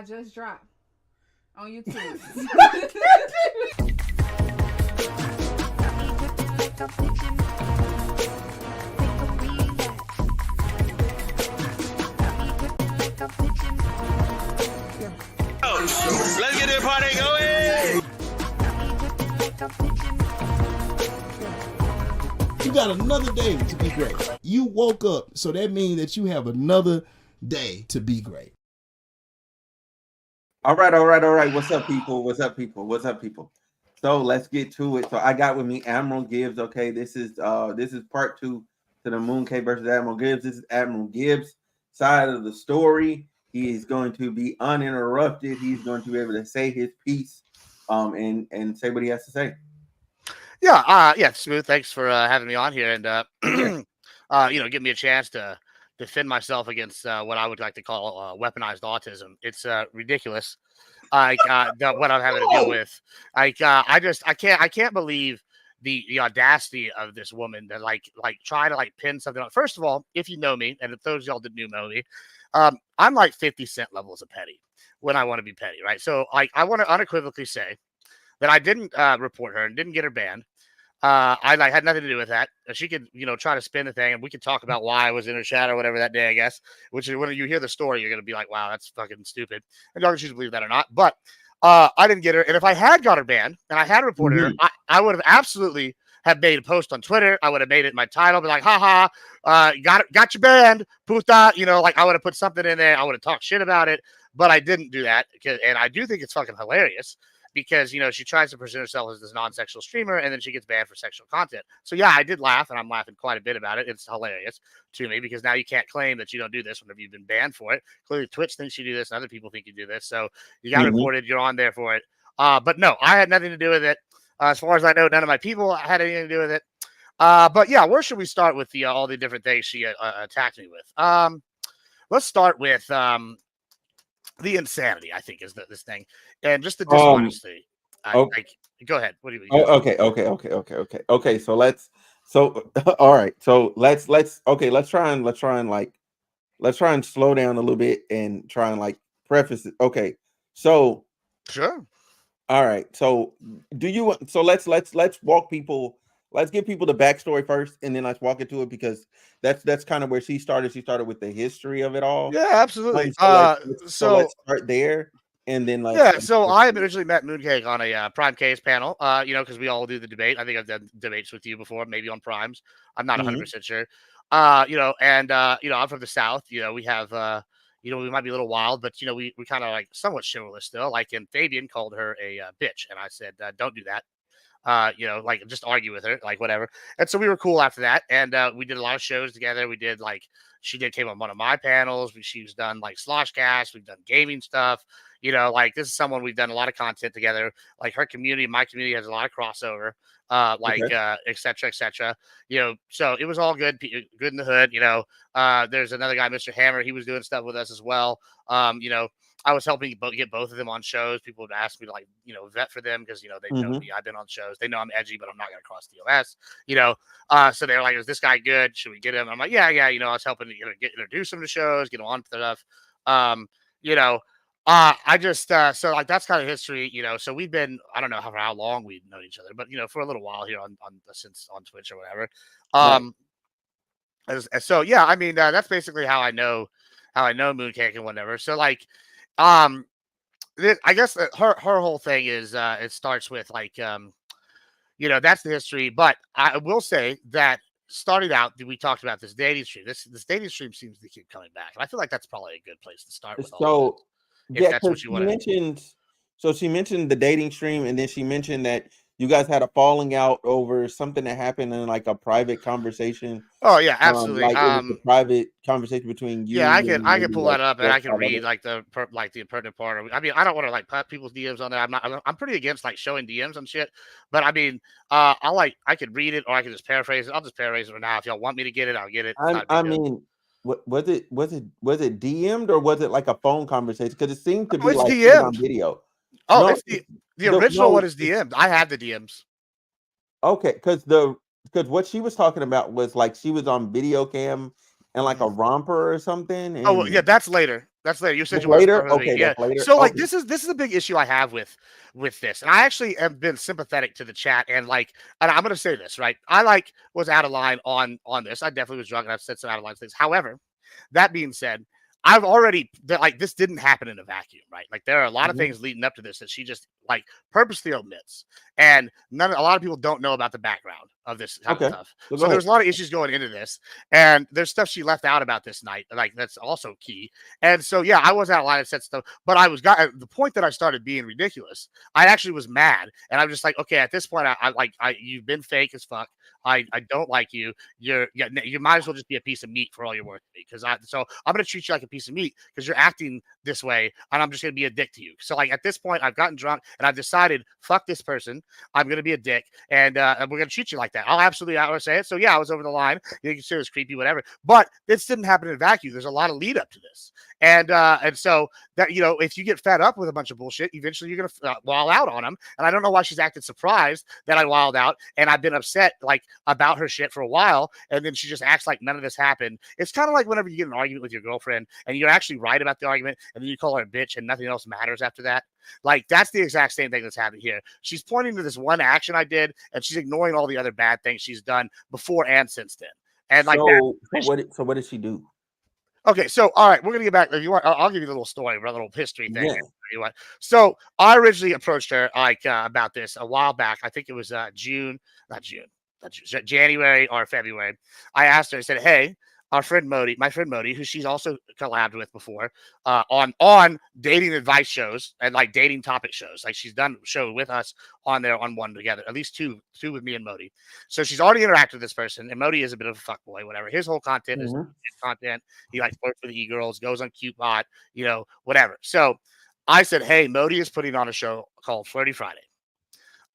I just dropped on YouTube. Let's get this party going. You got another day to be great. You woke up, so that means that you have another day to be great. All right. What's up, people? So let's get to it. So I got with me Admiral Gibbs. Okay, this is part 2 to the Mooncake versus Admiral Gibbs. This is Admiral Gibbs' side of the story. He is going to be uninterrupted. He's going to be able to say his piece, and say what he has to say. Yeah, Smooth. Thanks for having me on here and give me a chance to defend myself against what I would like to call weaponized autism. It's ridiculous. What I'm having to deal with. I can't believe the audacity of this woman to try to pin something on. First of all, if you know me, and if those of y'all that do know me, I'm like 50 Cent levels of petty when I want to be petty, right? So I want to unequivocally say that I didn't report her and didn't get her banned. I had nothing to do with that. She could, try to spin the thing, and we could talk about why I was in her chat or whatever that day, I guess. Which is when you hear the story, you're gonna be like, "Wow, that's fucking stupid." And y'all can choose to believe that or not. But I didn't get her, and if I had got her banned and I had reported her, I would have absolutely have made a post on Twitter. I would have made it my title, be like, "Haha, got you banned, puta." I would have put something in there. I would have talked shit about it, but I didn't do that, and I do think it's fucking hilarious. Because, she tries to present herself as this non-sexual streamer, and then she gets banned for sexual content. So, yeah, I did laugh, and I'm laughing quite a bit about it. It's hilarious to me, because now you can't claim that you don't do this whenever you've been banned for it. Clearly, Twitch thinks you do this, and other people think you do this. So, you got reported. You're on there for it. But, no, I had nothing to do with it. As far as I know, none of my people had anything to do with it. But, yeah, where should we start with all the different things she attacked me with? Let's start with the insanity, I think, is this thing, and just the dishonesty. Go ahead. What do you? Okay. All right. So let's try and slow down a little bit and try and preface it. Okay. So sure. All right. So let's walk people. Let's give people the backstory first, and then let's walk into it, because that's kind of where she started. She started with the history of it all. Yeah, absolutely. So let's start there, and then So I originally met Mooncake on a Prime Case panel. Because we all do the debate. I think I've done debates with you before, maybe on Primes. I'm not 100% sure. I'm from the South. We have we might be a little wild, but we kind of somewhat chivalrous still. And Fabian called her a bitch, and I said, don't do that. Just argue with her, whatever. And so we were cool after that. And we did a lot of shows together. We did she came on one of my panels. She's done Sloshcast. We've done gaming stuff. This is someone we've done a lot of content together. Her community, my community has a lot of crossover, et cetera, et cetera. So it was all good in the hood. There's another guy, Mr. Hammer. He was doing stuff with us as well. I was helping get both of them on shows. People would ask me to vet for them, because they know me. I've been on shows. They know I'm edgy, but I'm not gonna cross DOS. So they're like, "Is this guy good? Should we get him?" I'm like, "Yeah." I was helping to introduce him to shows, get him on stuff. I just so that's kind of history. So we've been, I don't know how long we've known each other, but for a little while here on Twitch or whatever. So yeah, I mean that's basically how I know Mooncake and whatever. So I guess her whole thing is it starts with that's the history. But I will say that starting out, we talked about this dating stream. This dating stream seems to keep coming back, and I feel like that's probably a good place to start with. So that's what you mentioned. So she mentioned the dating stream, and then she mentioned that you guys had a falling out over something that happened in a private conversation. Oh yeah, absolutely. It was a private conversation between you. Yeah, I can pull that up, and I can read the impertinent part. I mean, I don't want to put people's DMs on there. I'm pretty against showing DMs and shit. But I mean, I could read it, or I could just paraphrase it. I'll just paraphrase it now. If y'all want me to get it, I'll get it. I mean, was it DM'd, or was it a phone conversation? Because it seemed to be DM'd on video. Oh, no, it's the original one is DM'd. I have the DMs. Okay, because what she was talking about was she was on video cam and a romper or something. And... Oh yeah, that's later. That's later. You said That's you want to start later. with me. Okay, Yeah. that's later. So like Okay. this is a big issue I have with this, and I actually have been sympathetic to the chat, and like, and I'm gonna say this right. I like was out of line on this. I definitely was drunk, and I've said some out of line things. However, that being said, I've already like this didn't happen in a vacuum, right? Like there are a lot of Mhm. things leading up to this that she just like purposely omits, and a lot of people don't know about the background of this kind of Okay. stuff. So So go there's ahead. a lot of issues going into this, and there's stuff she left out about this night, like that's also key. And so yeah, I was out of line and said stuff, but I was got at the point that I started being ridiculous. I actually was mad, and I'm just like, okay, at this point, I you've been fake as fuck. I don't like you. You might as well just be a piece of meat for all you're worth to me. Because I'm gonna treat you like a piece of meat because you're acting this way, and I'm just gonna be a dick to you. So like at this point, I've gotten drunk and I've decided, fuck this person. I'm gonna be a dick, and we're gonna treat you like that. I'll absolutely out say it. So yeah, I was over the line. You can say it was creepy, whatever. But this didn't happen in a vacuum. There's a lot of lead up to this, and so that if you get fed up with a bunch of bullshit, eventually you're gonna wild out on them. And I don't know why she's acted surprised that I wild out, and I've been upset like about her shit for a while, and then she just acts like none of this happened. It's kind of like whenever you get an argument with your girlfriend and you're actually right about the argument, and then you call her a bitch and nothing else matters after that. Like that's the exact same thing that's happening here. She's pointing to this one action I did, and she's ignoring all the other bad things she's done before and since then. And like that. So what did she do? Okay, so all right, we're gonna get back. If you want, I'll give you a little story, a little history thing. Yeah. You want. So I originally approached her like about this a while back. I think it was not June, January or February. I asked her. I said, "Hey, my friend Modi, who she's also collabed with before, on dating advice shows and like dating topic shows. Like she's done a show with us on there on one together, at least two with me and Modi. So she's already interacted with this person, and Modi is a bit of a fuckboy, whatever. His whole content is content. He like flirts with e-girls, goes on cute bot, whatever. So I said, hey, Modi is putting on a show called Flirty Friday.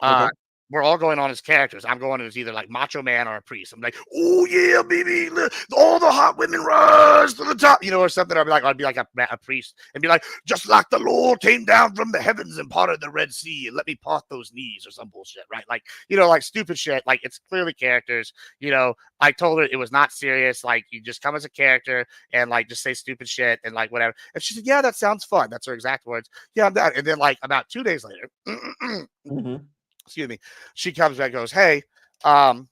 Okay. We're all going on as characters. I'm going as either like Macho Man or a priest. I'm like, oh yeah, baby, all the hot women rise to the top, or something. I'd be like a priest and be like, just like the Lord came down from the heavens and parted the Red Sea and let me part those knees or some bullshit, right? Like, like stupid shit. Like it's clearly characters. I told her it was not serious. Like you just come as a character and like just say stupid shit and like whatever. And she said, yeah, that sounds fun. That's her exact words. Yeah, I'm done. And then like about 2 days later. Excuse me. She comes back and goes, hey, she's like,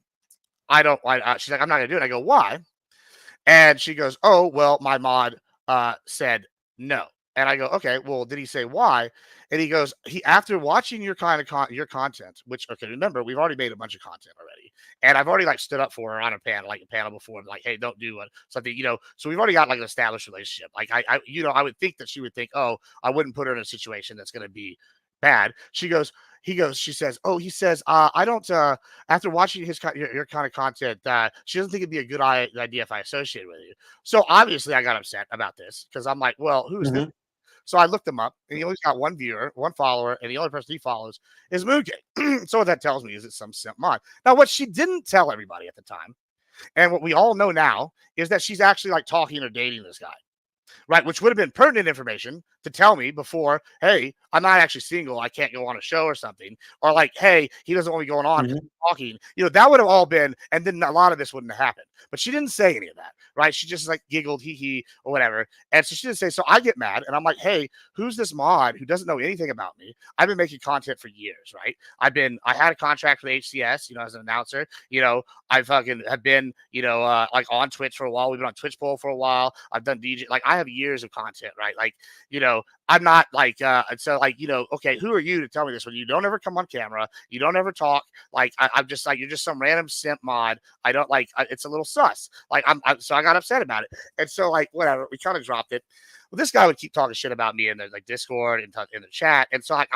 I'm not going to do it. I go, why? And she goes, oh, well, my mod said no. And I go, okay, well, did he say why? And he goes, after watching your your content, which, okay, remember, we've already made a bunch of content already. And I've already like stood up for her on a panel before, like, hey, don't do something, so we've already got like an established relationship. Like I would think that she would think, oh, I wouldn't put her in a situation that's going to be bad. She says, I don't, after watching your kind of content, she doesn't think it'd be a good idea if I associated with you. So obviously I got upset about this because I'm like, well, who's this? So I looked him up and he only got one viewer, one follower, and the only person he follows is Mooncake. So what that tells me is it's some simp mod. Now, what she didn't tell everybody at the time, and what we all know now, is that she's actually like talking or dating this guy. Right, which would have been pertinent information to tell me before, hey, I'm not actually single. I can't go on a show or something. Or like, hey, he doesn't want me going on talking. That would have all been, and then a lot of this wouldn't have happened. But she didn't say any of that, right? She just like giggled, hee, or whatever. And so she didn't say, so I get mad and I'm like, hey, who's this mod who doesn't know anything about me? I've been making content for years, right? I had a contract with HCS, as an announcer. I fucking have been, like on Twitch for a while. We've been on Twitch Bowl for a while. I've done DJ. Like I have years of content, right? Like, I'm not like, so like, okay, who are you to tell me this when you don't ever come on camera? You don't ever talk. Like, I'm just like, you're just some random simp mod. I don't like, it's a little sus. Like, so I got upset about it. And so like, whatever, we kind of dropped it. Well, this guy would keep talking shit about me in the like Discord and in the chat. And so I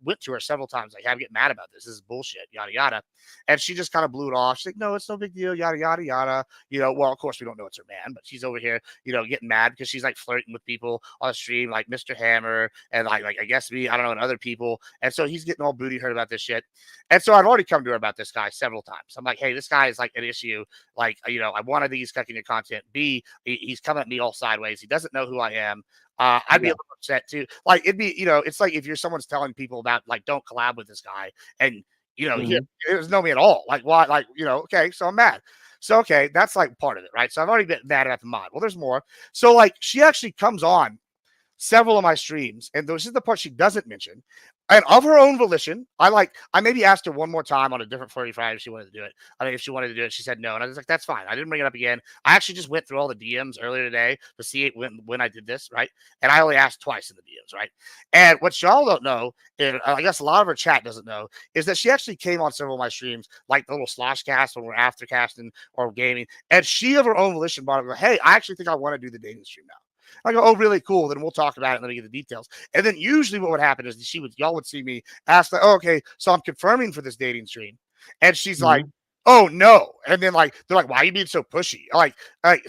went to her several times, like, I'm getting mad about this. This is bullshit, yada, yada. And she just kind of blew it off. She's like, no, it's no big deal, yada, yada, yada. Well, of course, we don't know it's her man, but she's over here, getting mad because she's like flirting with people on the stream, like Mr. Hammer and like I guess me, I don't know, and other people. And so he's getting all booty hurt about this shit. And so I've already come to her about this guy several times. I'm like, hey, this guy is like an issue. Like, I wanted these cooking your content. B, he's coming at me all sideways. He doesn't know who I am. I'd be a little upset too. Like it'd be, it's like if someone's telling people about like don't collab with this guy, and he doesn't know me at all. Like why? Like okay, so I'm mad. So okay, that's like part of it, right? So I've already been mad at the mod. Well, there's more. So like she actually comes on several of my streams, and this is the part she doesn't mention. And of her own volition, I maybe asked her one more time on a different Flirty Friday if she wanted to do it. I mean, if she wanted to do it, she said no. And I was like, that's fine. I didn't bring it up again. I actually just went through all the DMs earlier today to see it when I did this, right? And I only asked twice in the DMs, right? And what y'all don't know, and I guess a lot of her chat doesn't know, is that she actually came on several of my streams, like the little slosh cast when we're after casting or gaming. And she of her own volition brought up, hey, I actually think I want to do the dating stream now. I go, oh, really cool. Then we'll talk about it and let me get the details. And then usually what would happen is y'all would see me ask, like, oh, okay, so I'm confirming for this dating stream. And she's like, oh no. And then like, they're like, why are you being so pushy? And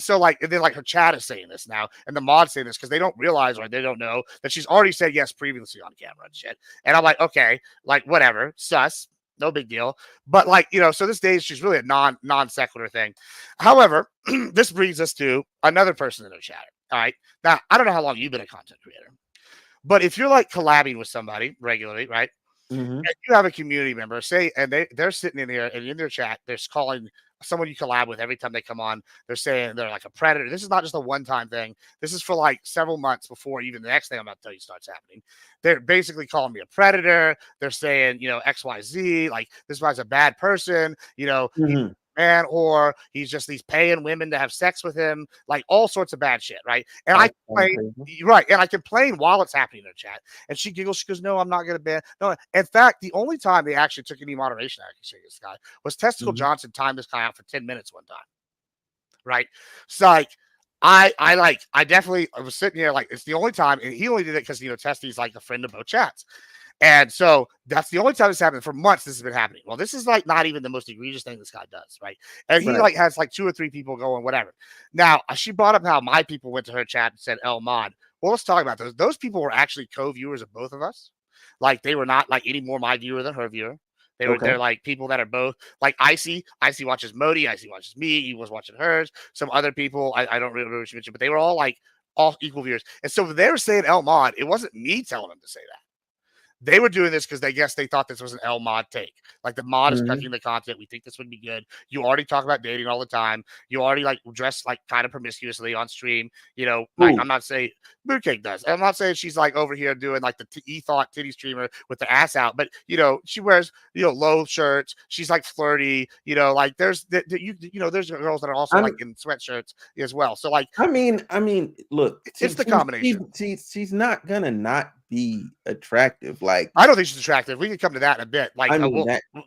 then like her chat is saying this now and the mod's saying this because they don't realize or they don't know that she's already said yes previously on camera and shit. And I'm like, okay, like whatever, sus. No big deal. But like, so this day she's really a non sequitur thing. However, this brings us to another person in the chat. All right. Now, I don't know how long you've been a content creator, but if you're like collabing with somebody regularly, right? And you have a community member, say, and they're sitting in here and in their chat, they're calling someone you collab with every time they come on. They're saying they're like a predator. This is not just a one-time thing. This is for like several months before even the next thing I'm about to tell you starts happening. They're basically calling me a predator. They're saying, XYZ, like this guy's a bad person, man, or he's paying women to have sex with him, like all sorts of bad shit, right? And I complain while it's happening in their chat. And she giggles, she goes, no, I'm not gonna ban. No, in fact, the only time they actually took any moderation action against this guy was Testicle Johnson timed this guy out for 10 minutes one time. Right. So like I was sitting here like it's the only time, and he only did it because Testi's like a friend of both chats. And so that's the only time it's happened. For months, this has been happening. Well, this is like not even the most egregious thing this guy does, right? And he like has like 2 or 3 people going, whatever. Now, she brought up how my people went to her chat and said El Mod. Well, let's talk about those. Those people were actually co-viewers of both of us. Like they were not like any more my viewer than her viewer. They're like people that are both like Icy. Icy watches Modi. Icy watches me. He was watching hers. Some other people I don't really remember what she mentioned, but they were all equal viewers. And so they were saying El Mod. It wasn't me telling them to say that. They were doing this because they thought this was an L mod take. Like the mod is cutting the content. We think this would be good. You already talk about dating all the time. You already like dress like kind of promiscuously on stream. Like I'm not saying Mooncake does. I'm not saying she's like over here doing like the e-thought titty streamer with the ass out, but she wears low shirts. She's like flirty. Like there's there's girls that are also like in sweatshirts as well. So like I mean, look, it's the combination. She's not gonna not be attractive. Like I don't think she's attractive. We can come to that in a bit. Like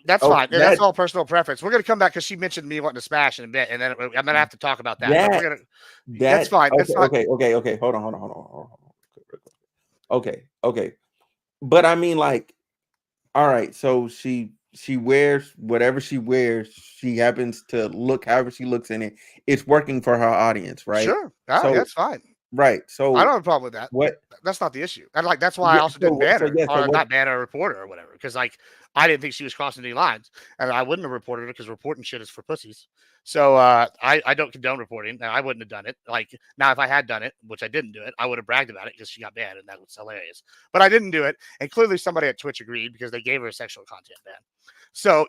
that's fine. That's all personal preference. We're gonna come back because she mentioned me wanting to smash in a bit, and then I'm gonna have to talk about that. That's fine. Okay. Hold on. Okay. But I mean, like, all right. So she wears whatever she wears. She happens to look however she looks in it. It's working for her audience, right? Sure. So, that's fine. Right. So I don't have a problem with that. What? That's not the issue. And like that's why I also didn't ban her, or not ban a reporter or whatever, because like I didn't think she was crossing any lines, and I wouldn't have reported her because reporting shit is for pussies. So I don't condone reporting, and I wouldn't have done it. Like now, if I had done it, which I didn't do it, I would have bragged about it because she got banned, and that was hilarious. But I didn't do it, and clearly somebody at Twitch agreed because they gave her a sexual content ban. So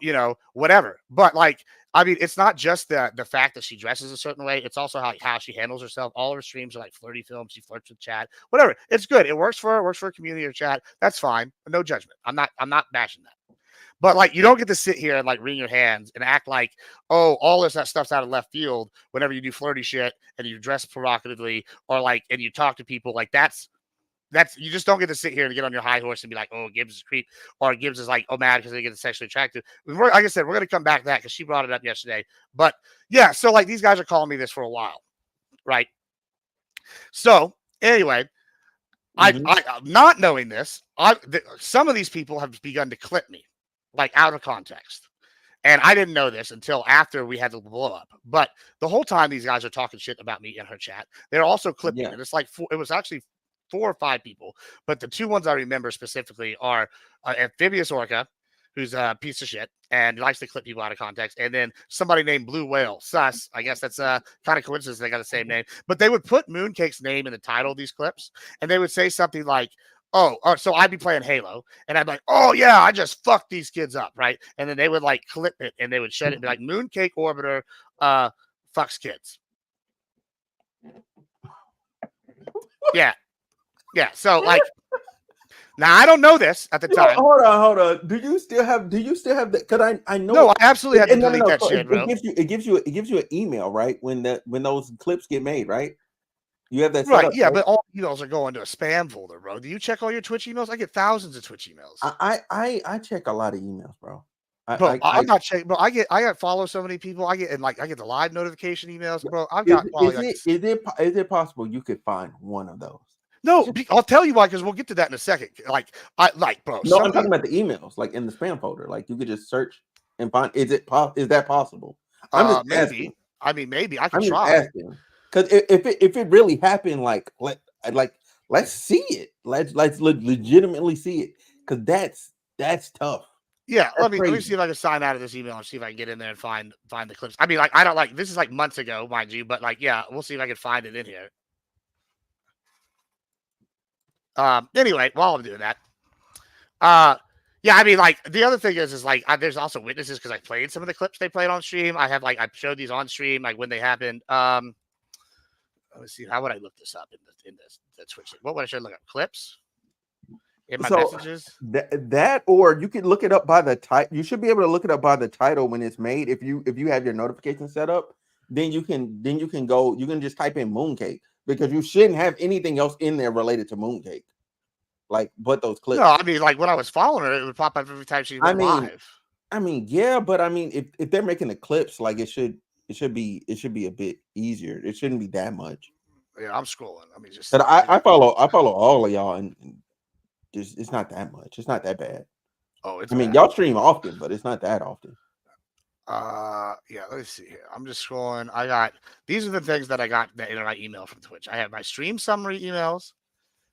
whatever. But like, I mean, it's not just the fact that she dresses a certain way. It's also how she handles herself. All of her streams are like flirty films. She flirts with chat. Whatever. It's good. It works for her. Works for her community or chat. That's fine. No judgment. I'm not bashing that. But like, you don't get to sit here and like wring your hands and act like, oh, all that stuff's out of left field whenever you do flirty shit and you dress provocatively or like, and you talk to people like that's you just don't get to sit here and get on your high horse and be like, oh, Gibbs is a creep, or Gibbs is like, oh, mad because they get sexually attractive. Like I said, we're going to come back to that because she brought it up yesterday. But yeah, so like these guys are calling me this for a while, right? So anyway, I'm not knowing this. Some of these people have begun to clip me, like out of context. And I didn't know this until after we had the blow up. But the whole time these guys are talking shit about me in her chat, they're also clipping. And it's like, it was actually 4 or 5 people, but the 2 ones I remember specifically are Amphibious Orca, who's a piece of shit and likes to clip people out of context, and then somebody named Blue Whale, sus. I guess that's kind of coincidence they got the same name, but they would put Mooncake's name in the title of these clips, and they would say something like, so I'd be playing Halo, and I'd be like, oh yeah, I just fucked these kids up, right? And then they would like clip it, and they would shut it and be like, Mooncake Orbiter fucks kids. Yeah. Yeah. So like, now I don't know this at the time. Hold on. Do you still have that? Because I know. No, I absolutely had to delete that so shit, bro. It gives you an email, right? When those clips get made, right? You have that set Right, up, yeah, right? but all emails are going to a spam folder, bro. Do you check all your Twitch emails? I get thousands of Twitch emails. I check a lot of emails, bro. I'm not checking, bro. I got follow so many people. I get the live notification emails, bro. I've got is it possible you could find one of those? no. I'll tell you why, because we'll get to that in a second. Bro. No, I'm talking about the emails, like in the spam folder. Like you could just search and find. Is that possible? I'm just maybe. asking. I mean, maybe I can I'm just try. asking. Because if it really happened, let's see it. Let's legitimately see it. Because that's tough. Yeah, That's let me see if I can sign out of this email and see if I can get in there and find the clips. I mean, like, I don't like this is like months ago, mind you, but like, yeah, we'll see if I can find it in here. Anyway, while I'm doing that, yeah, I mean, like, the other thing is like, there's also witnesses because I played some of the clips they played on stream. I showed these on stream, like when they happened. Let me see, how would I look this up in the Twitch? What would I should look up? Clips in my messages. That or you could look it up by the title. You should be able to look it up by the title when it's made. If you have your notifications set up, then you can go. You can just type in Mooncake because you shouldn't have anything else in there related to Mooncake. Like, but those clips. No, I mean, like when I was following her, it would pop up every time she went live. I mean, yeah, but I mean, if they're making the clips, like it should be a bit easier. It shouldn't be that much. Yeah, I'm scrolling. I mean, just. But I follow all of y'all, and it's not that much. It's not that bad. Oh, it's. I mean, y'all stream often, but it's not that often. Yeah, let's see here. I'm just scrolling. These are the things that I got in my email from Twitch. I have my stream summary emails.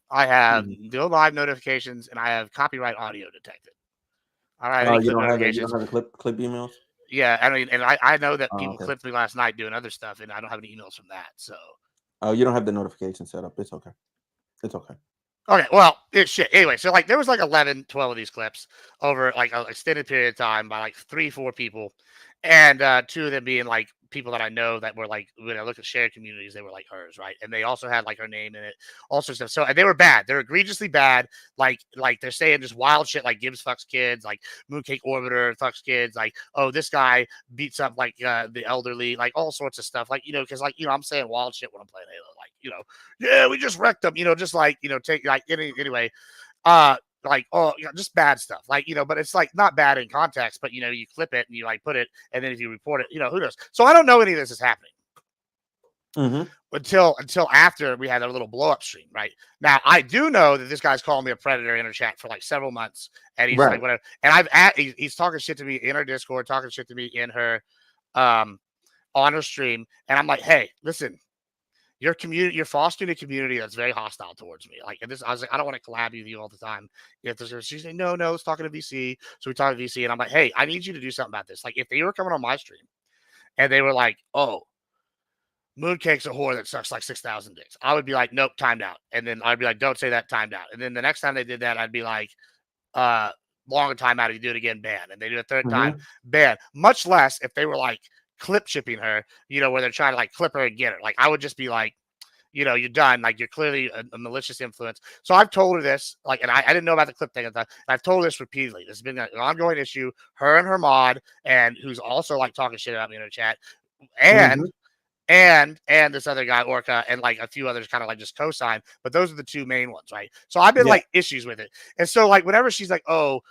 I have no live notifications, and I have copyright audio detected. All right, you don't have the clip emails. Yeah, I mean, and I know that people clipped me last night doing other stuff, and I don't have any emails from that. So. Oh, you don't have the notification set up. It's okay. It's okay. Okay, well, it's shit. Anyway, so like there was like 11, 12 of these clips over like an extended period of time by like 3-4 people, and 2 of them being like people that I know that were like, when I look at shared communities, they were like hers, right? And they also had like her name in it, all sorts of stuff. So, and they were bad. They're egregiously bad. Like they're saying just wild shit, like Gibbs fucks kids, like Mooncake Orbiter fucks kids, like, oh, this guy beats up like the elderly, like all sorts of stuff. Like, because like, I'm saying wild shit when I'm playing Halo, like, yeah, we just wrecked them, just like, take like anyway, like, oh, just bad stuff, like, but it's like not bad in context, but you clip it and you like put it, and then if you report it, who knows? So I don't know any of this is happening until after we had a little blow up stream. Right now, I do know that this guy's calling me a predator in our chat for like several months, and he's like whatever, and he's talking shit to me in her Discord, talking shit to me in her on her stream, and I'm like, hey, listen. Your community, you're fostering a community that's very hostile towards me. Like, and I was like, I don't want to collab with you all the time. She's like, no, let's talk to VC. So we talked to VC, and I'm like, hey, I need you to do something about this. Like, if they were coming on my stream and they were like, oh, Mooncake's a whore that sucks like 6,000 dicks, I would be like, nope, timed out. And then I'd be like, don't say that, timed out. And then the next time they did that, I'd be like, longer time out. If you do it again, ban. And they do it a third time, ban. Much less if they were like, clip shipping her, where they're trying to like clip her and get her. Like, I would just be like, you're done. Like, you're clearly a malicious influence. So I've told her this, like, and I didn't know about the clip thing at the time. I've told her this repeatedly. This has been an ongoing issue. Her and her mod, and who's also like talking shit about me in her chat, and this other guy, Orca, and like a few others kind of like just co-sign. But those are the 2 main ones, right? So I've been like issues with it. And so like whenever she's like, oh,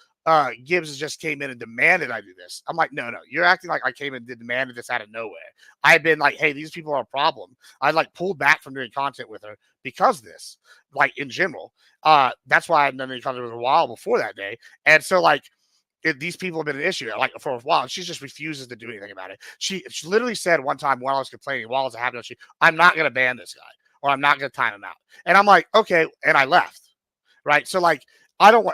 Gibbs just came in and demanded I do this. I'm like, no, you're acting like I came and demanded this out of nowhere. I've been like, hey, these people are a problem. I like pulled back from doing content with her because of this, like in general. That's why I hadn't done any content with her a while before that day. And so like these people have been an issue like for a while. And she just refuses to do anything about it. She literally said one time while I was complaining, while I was having issue, I'm not going to ban this guy or I'm not going to time him out. And I'm like, okay. And I left. Right. So like, I don't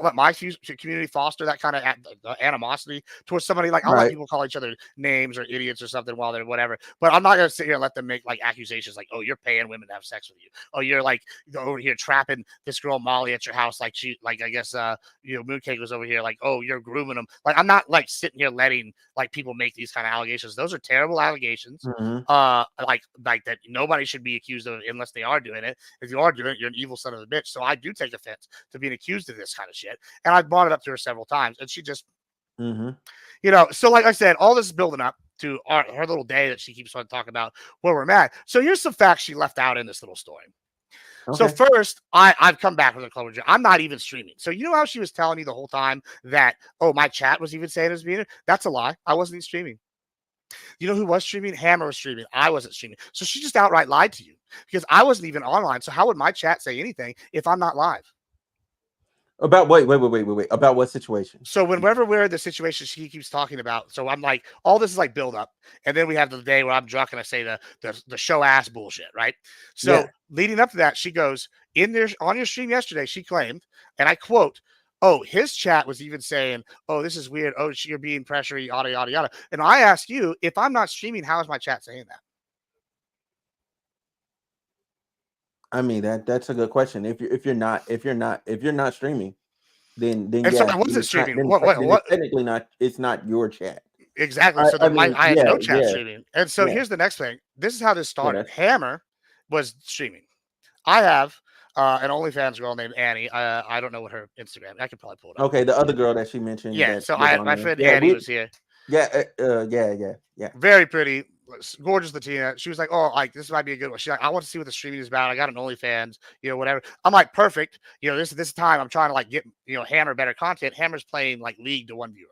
let my community foster that kind of animosity towards somebody. Like, I'll let Right. people call each other names or idiots or something while they're whatever. But I'm not gonna sit here and let them make like accusations like, oh, you're paying women to have sex with you. Oh, you're like over here trapping this girl Molly at your house. Like I guess Mooncake was over here like, oh, you're grooming them. Like, I'm not like sitting here letting like people make these kind of allegations. Those are terrible allegations. Like that nobody should be accused of unless they are doing it. If you are doing it, you're an evil son of a bitch. So I do take offense to being accused of this kind of shit. And I brought it up to her several times, and she just, so like I said, all this is building up to her little day that she keeps on talking about where we're at. So here's some facts she left out in this little story. Okay. So first, I've come back with a club. I'm not even streaming. So you know how she was telling me the whole time that, oh, my chat was even saying it was being, that's a lie. I wasn't even streaming. You know who was streaming? Hammer was streaming. I wasn't streaming. So she just outright lied to you because I wasn't even online. So how would my chat say anything if I'm not live? About wait. About what situation? So whenever we're in the situation she keeps talking about, so I'm like, all this is like build up, and then we have the day where I'm drunk and I say the show ass bullshit, right? So leading up to that, she goes in there on your stream yesterday. She claimed, and I quote, "Oh, his chat was even saying, oh, this is weird. Oh, you're being pressured, yada yada yada." And I ask you, if I'm not streaming, how is my chat saying that? I mean, that's a good question. If you're not streaming, then so I wasn't streaming. What? Technically not. It's not your chat. Exactly. So I had no chat streaming. And so here's the next thing. This is how this started. Hammer was streaming. I have an OnlyFans girl named Annie. I don't know what her Instagram. I could probably pull it up. Okay, the other girl that she mentioned. Yeah. So my friend Annie was here. Yeah. Very pretty. Gorgeous Latina. She was like, oh, like this might be a good one. She's like, I want to see what the streaming is about. I got an OnlyFans, whatever. I'm like, perfect. This time I'm trying to like get, Hammer better content. Hammer's playing like League to one viewer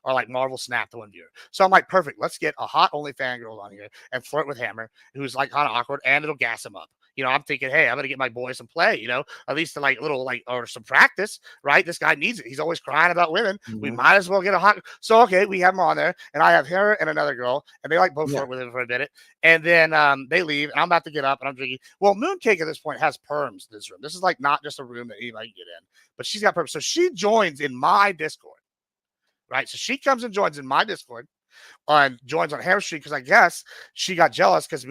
or like Marvel Snap to one viewer. So I'm like, perfect. Let's get a hot OnlyFans girl on here and flirt with Hammer, who's like kind of awkward, and it'll gas him up. I'm thinking, hey, I'm going to get my boy some play, at least to like little, like, or some practice, right? This guy needs it. He's always crying about women. Mm-hmm. We might as well get a hot. So, okay, we have him on there, and I have her and another girl, and they like both flirt with him for a minute. And then they leave, and I'm about to get up, and I'm drinking. Well, Mooncake at this point has perms in this room. This is like not just a room that anybody can get in, but she's got perms. So she joins in my Discord, right? So she comes and joins in my Discord. Joins on Hammer Street because I guess she got jealous because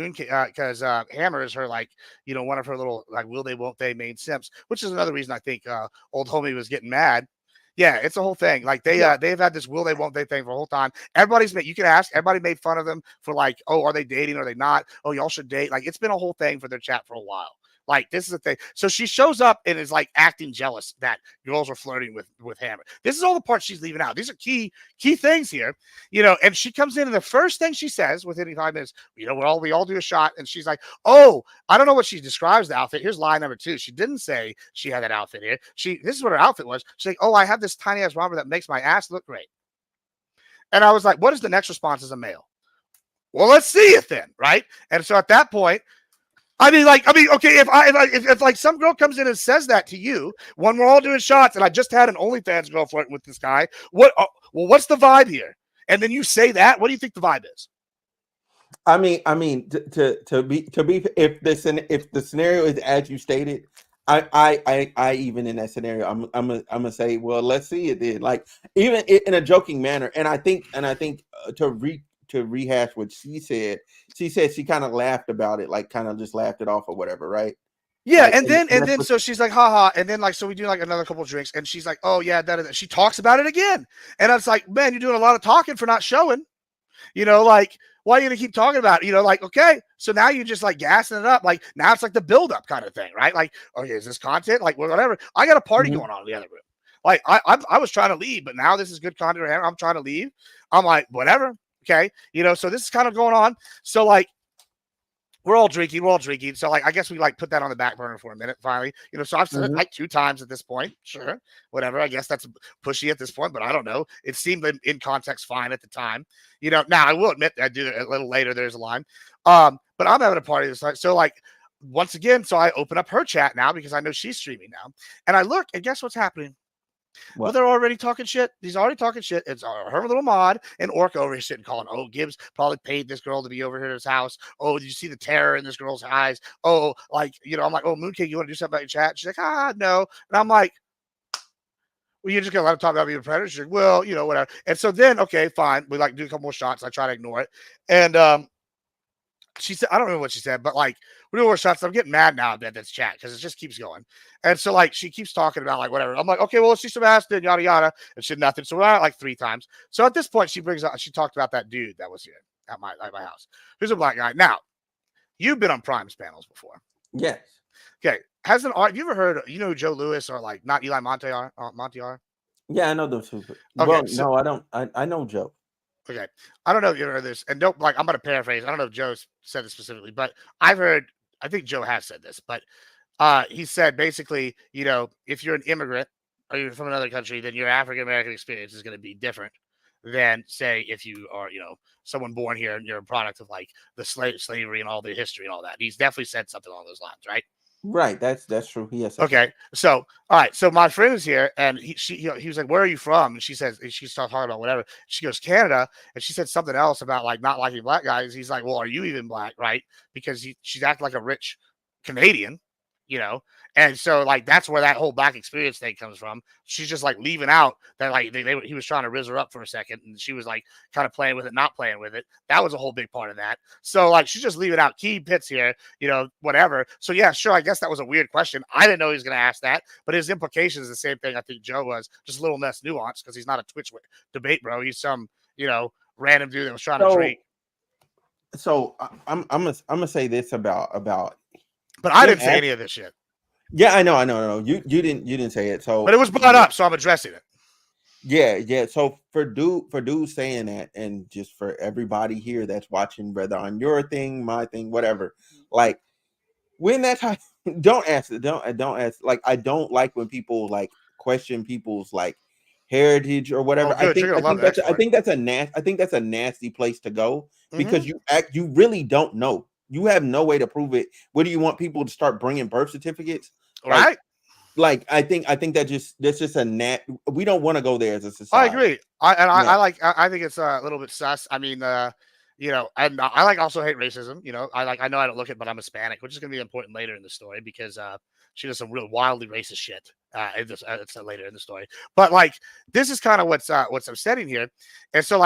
Hammer is her like one of her little like will they won't they main simps, which is another reason I think old homie was getting mad. Yeah, it's a whole thing. Like they've had this will they won't they thing for a whole time. You can ask. Everybody made fun of them for like, oh, are they dating? Are they not? Oh, y'all should date. Like it's been a whole thing for their chat for a while. Like this is the thing. So she shows up and is like acting jealous that girls are flirting with Hammer. This is all the parts she's leaving out. These are key things here, and she comes in and the first thing she says within 5 minutes, we all do a shot. And she's like, oh, I don't know what she describes the outfit. Here's line number 2. She didn't say she had that outfit here. This is what her outfit was. She's like, oh, I have this tiny ass romper that makes my ass look great. And I was like, what is the next response as a male? Well, let's see it then. Right. And so at that point, okay, if like some girl comes in and says that to you when we're all doing shots, and I just had an OnlyFans girl flirting with this guy, what's the vibe here? And then you say that, what do you think the vibe is? I mean, to be if the scenario is as you stated, I even in that scenario, I'm gonna say, well, let's see it then, like even in a joking manner, and I think to rehash what she said she kind of laughed about it, like kind of just laughed it off or whatever, right? Yeah, like, and then so she's like, haha, and then like so we do like another couple of drinks, and she's like, oh yeah, that. She talks about it again, and I was like, man, you're doing a lot of talking for not showing, like why are you gonna keep talking about it? Like okay, so now you're just like gassing it up, like now it's like the build up kind of thing, right? Like okay, is this content? Like whatever. I got a party going on in the other room. Like I was trying to leave, but now this is good content. I'm trying to leave. I'm like whatever. Okay, so this is kind of going on. So like, we're all drinking. So like, I guess we like put that on the back burner for a minute. Finally, so I've said it like 2 times at this point. Sure, whatever. I guess that's pushy at this point, but I don't know. It seemed in context fine at the time. Now I will admit that I do it a little later. There's a line, but I'm having a party this time. So like, once again, so I open up her chat now because I know she's streaming now, and I look and guess what's happening. What? Well, they're already talking shit. He's already talking shit. It's her little mod and Orc over here sitting calling. Oh, Gibbs probably paid this girl to be over here at his house. Oh, did you see the terror in this girl's eyes? Oh, like, I'm like, oh, Mooncake, you want to do something about your chat? She's like, no. And I'm like, well, you're just gonna let him talk about being a predator. She's like, well, you know, whatever. And so then, okay, fine. We like do a couple more shots. I try to ignore it. And she said, I don't know what she said, but like we do more shots. I'm getting mad now about this chat because it just keeps going. And so like she keeps talking about like whatever. I'm like, okay, well, let's see some ass then, yada yada. And she did nothing. So we're at like 3 times. So at this point, she talked about that dude that was here at my house. Who's a black guy. Now, you've been on Prime's panels before. Yes. Okay. Have you ever heard, you know who Joe Lewis or like not Eli Montiar? Yeah, I know those two. Okay, Well, no, I don't. I know Joe. Okay. I don't know if you heard this. And don't like I'm gonna paraphrase. I don't know if Joe said this specifically, but I think Joe has said this, but he said basically, you know, if you're an immigrant or you're from another country, then your African American experience is gonna be different than say if you are, you know, someone born here and you're a product of like the slavery and all the history and all that. He's definitely said something along those lines, right? Right. That's true. Yes. Okay. So, all right. So my friend is here, and he was like, "Where are you from?" And she says, and she started talking about whatever. She goes, "Canada," and she said something else about like not liking black guys. He's like, "Well, are you even black?" Right? Because she's acting like a rich Canadian, you know. And so like that's where that whole black experience thing comes from. She's just like leaving out that like he was trying to rizz her up for a second, and she was like kind of playing with it, not playing with it. That was a whole big part of that. So like she's just leaving out key bits here, you know, whatever. So yeah, sure. I guess that was a weird question. I didn't know he was going to ask that, but his implication is the same thing I think Joe was, just a little less nuanced because he's not a Twitch debate bro. He's some, you know, random dude that was trying to drink. So I'm gonna say this about. But I didn't say any of this shit. Yeah, I know. You didn't say it. So, but it was brought up, so I'm addressing it. Yeah. So for dude saying that, and just for everybody here that's watching, whether on your thing, my thing, whatever, like when that time, don't ask. Like I don't like when people like question people's like heritage or whatever. I think that's a nasty place to go because you really don't know. You have no way to prove it. What do you want people to start bringing birth certificates? Right. Like I think that's just a we don't want to go there as a society. I agree. I think it's a little bit sus. I mean, you know, and I like also hate racism. You know, I know I don't look it, but I'm Hispanic, which is going to be important later in the story because she does some real wildly racist shit. It's later in the story, but like this is kind of what's upsetting here, and so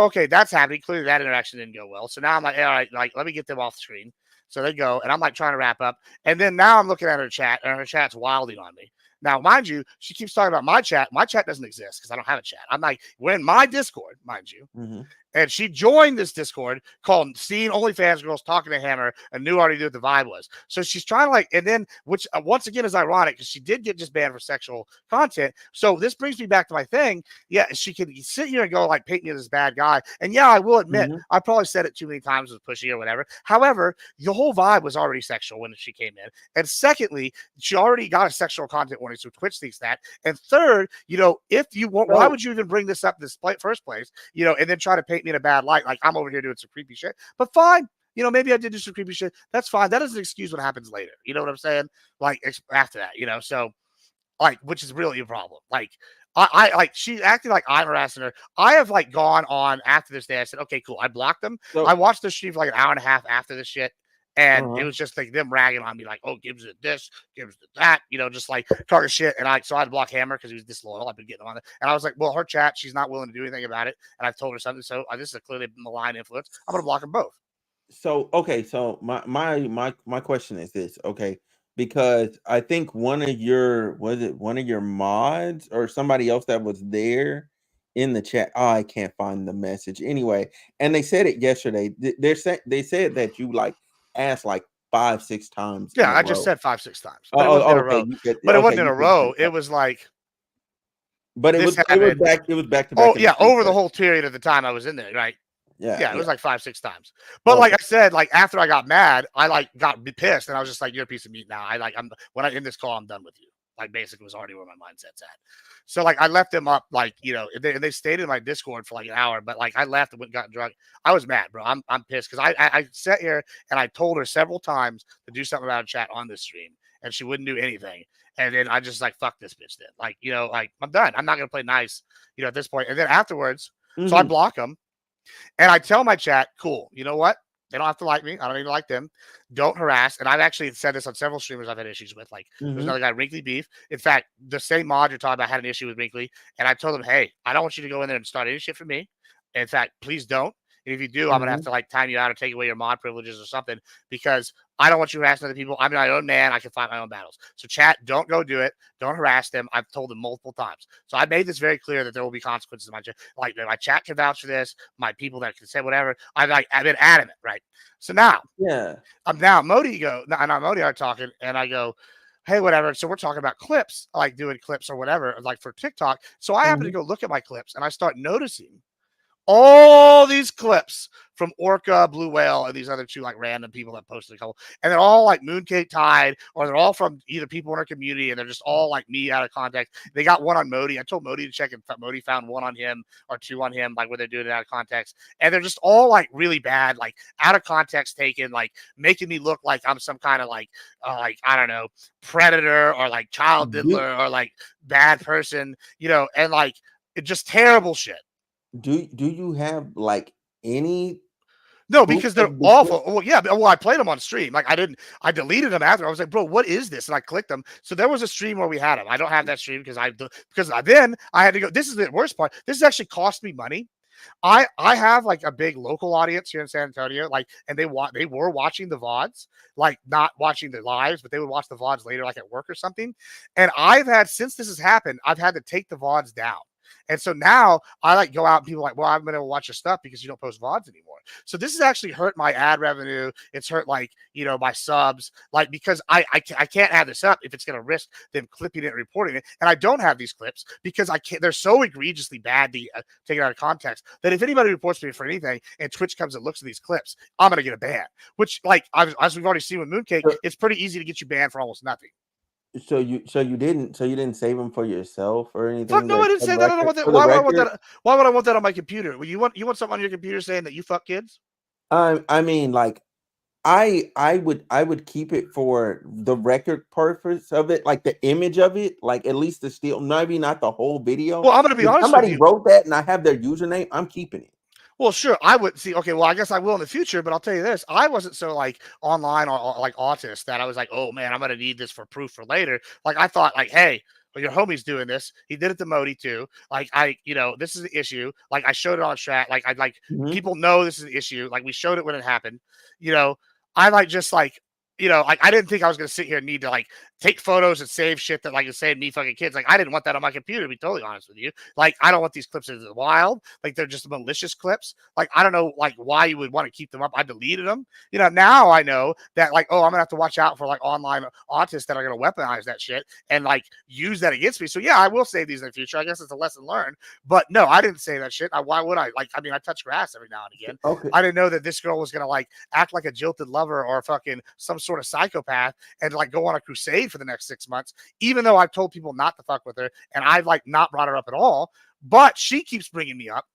okay, that's happening. Clearly, that interaction didn't go well. So now I'm like, all right, like let me get them off the screen. So they go, and I'm like trying to wrap up, and then now I'm looking at her chat, and her chat's wilding on me. Now, mind you, she keeps talking about my chat. My chat doesn't exist because I don't have a chat. I'm like, we're in my Discord, mind you. And she joined this Discord called Seeing OnlyFans Girls Talking to Hammer and knew already what the vibe was. So she's trying to like, and then, which once again is ironic because she did get just banned for sexual content. So this brings me back to my thing. Yeah, she can sit here and go like, paint me as this bad guy. And yeah, I will admit, I probably said it too many times with pushy or whatever. However, the whole vibe was already sexual when she came in. And secondly, she already got a sexual content warning, so Twitch thinks that. And third, you know, if you want, why would you even bring this up in this first place? You know, and then try to paint me in a bad light, like I'm over here doing some creepy shit. But fine, you know, maybe I did do some creepy shit. That's fine. That doesn't excuse what happens later. You know what I'm saying? Like after that, you know. So, like, which is really a problem. Like, I like she acted like I'm harassing her. I have like gone on after this day. I said, okay, cool. I blocked them. So, I watched the stream for like an hour and a half after this shit. And it was just like them ragging on me, like, oh, Gibbs did this, Gibbs did that, you know, just like talking shit. And so I had to block Hammer because he was disloyal. I've been getting on it. And I was like, well, her chat, she's not willing to do anything about it. And I've told her something. So this is a clearly malign influence. I'm gonna block them both. So okay, so my question is this, okay, because I think one of your mods or somebody else that was there in the chat. Oh, I can't find the message anyway. And they said it yesterday. They said that you like asked like 5-6 times. Yeah, I just said 5-6 times. But it wasn't in a row. But it wasn't in a row. It was like, but it was back to back. Oh yeah, over the whole period of the time I was in there, right? Yeah, it was like 5-6 times. But like I said, like after I got mad, I like got pissed, and I was just like, "You're a piece of meat now." When I end this call, I'm done with you. Like basically was already where my mindset's at. So like I left them up, like, you know, they stayed in my Discord for like an hour, but like I left and went and got drunk. I was mad, bro. I'm pissed because I sat here and I told her several times to do something about a chat on this stream, and she wouldn't do anything. And then I just like, fuck this bitch then. Like, you know, like I'm done. I'm not gonna play nice, you know, at this point. And then afterwards, so I block them and I tell my chat, cool, you know what? They don't have to like me. I don't even like them. Don't harass. And I've actually said this on several streamers I've had issues with. Like there's another guy, Wrinkly Beef. In fact, the same mod you're talking about had an issue with Wrinkly. And I told him, hey, I don't want you to go in there and start any shit for me. In fact, please don't. And if you do, I'm going to have to like time you out or take away your mod privileges or something because I don't want you harassing other people. I'm my own man. I can fight my own battles. So chat, don't go do it. Don't harass them. I've told them multiple times. So I made this very clear that there will be consequences. Like my chat can vouch for this. My people that can say whatever. I've been adamant, right? So now, Modi are talking, and I go, hey, whatever. So we're talking about clips, like doing clips or whatever, like for TikTok. So I happen to go look at my clips, and I start noticing all these clips from Orca, Blue Whale, and these other two like random people that posted a couple, and they're all like Mooncake tied, or they're all from either people in our community, and they're just all like me out of context. They got one on Modi. I told Modi to check, and Modi found one on him or two on him, like where they're doing it out of context, and they're just all like really bad, like out of context taken, like making me look like I'm some kind of like I don't know, predator or like child diddler or like bad person, you know, and like it just terrible shit. Do you have like any? No, because they're awful. Well, yeah. Well, I played them on stream. Like I deleted them after. I was like, bro, what is this? And I clicked them. So there was a stream where we had them. I don't have that stream because then I had to go. This is the worst part. This has actually cost me money. I have like a big local audience here in San Antonio, like, and they were watching the VODs, like not watching the lives, but they would watch the VODs later, like at work or something. And since this has happened, I've had to take the VODs down. And so now I like go out and people are like, well, I'm going to watch your stuff because you don't post VODs anymore. So this has actually hurt my ad revenue. It's hurt like, you know, my subs, like, because I can't have this up if it's going to risk them clipping it and reporting it. And I don't have these clips because they're so egregiously bad to take it out of context that if anybody reports me for anything and Twitch comes and looks at these clips, I'm going to get a ban, which like, as we've already seen with Mooncake, it's pretty easy to get you banned for almost nothing. So you didn't save them for yourself or anything? Fuck no, I didn't say that. I don't want that. Why would I want that? Why would I want that on my computer? Well, you want something on your computer saying that you fuck kids? I mean, like, I would keep it for the record purpose of it, like the image of it, like at least the still, maybe not the whole video. Well, I'm gonna be honest. Somebody wrote that and I have their username. I'm keeping it. Well, sure, I would see. Okay, well, I guess I will in the future, but I'll tell you this: I wasn't so like online or like autist that I was like, oh man, I'm gonna need this for proof for later. Like I thought, like, hey, well, your homie's doing this. He did it to Modi too. Like this is the issue. Like I showed it on chat. Like I'd like people know this is an issue. Like we showed it when it happened. You know, I like just like. You know, like I didn't think I was gonna sit here and need to like take photos and save shit that like is saving me fucking kids. Like I didn't want that on my computer, to be totally honest with you. Like I don't want these clips in the wild. Like they're just malicious clips. Like I don't know like why you would want to keep them up. I deleted them. You know, now I know that like, oh, I'm gonna have to watch out for like online autists that are gonna weaponize that shit and like use that against me. So yeah, I will save these in the future. I guess it's a lesson learned. But no, I didn't say that shit. Why would I? Like, I mean, I touch grass every now and again. Okay. I didn't know that this girl was gonna like act like a jilted lover or fucking some sort of psychopath and like go on a crusade for the next 6 months, even though I've told people not to fuck with her and I've like not brought her up at all. But she keeps bringing me up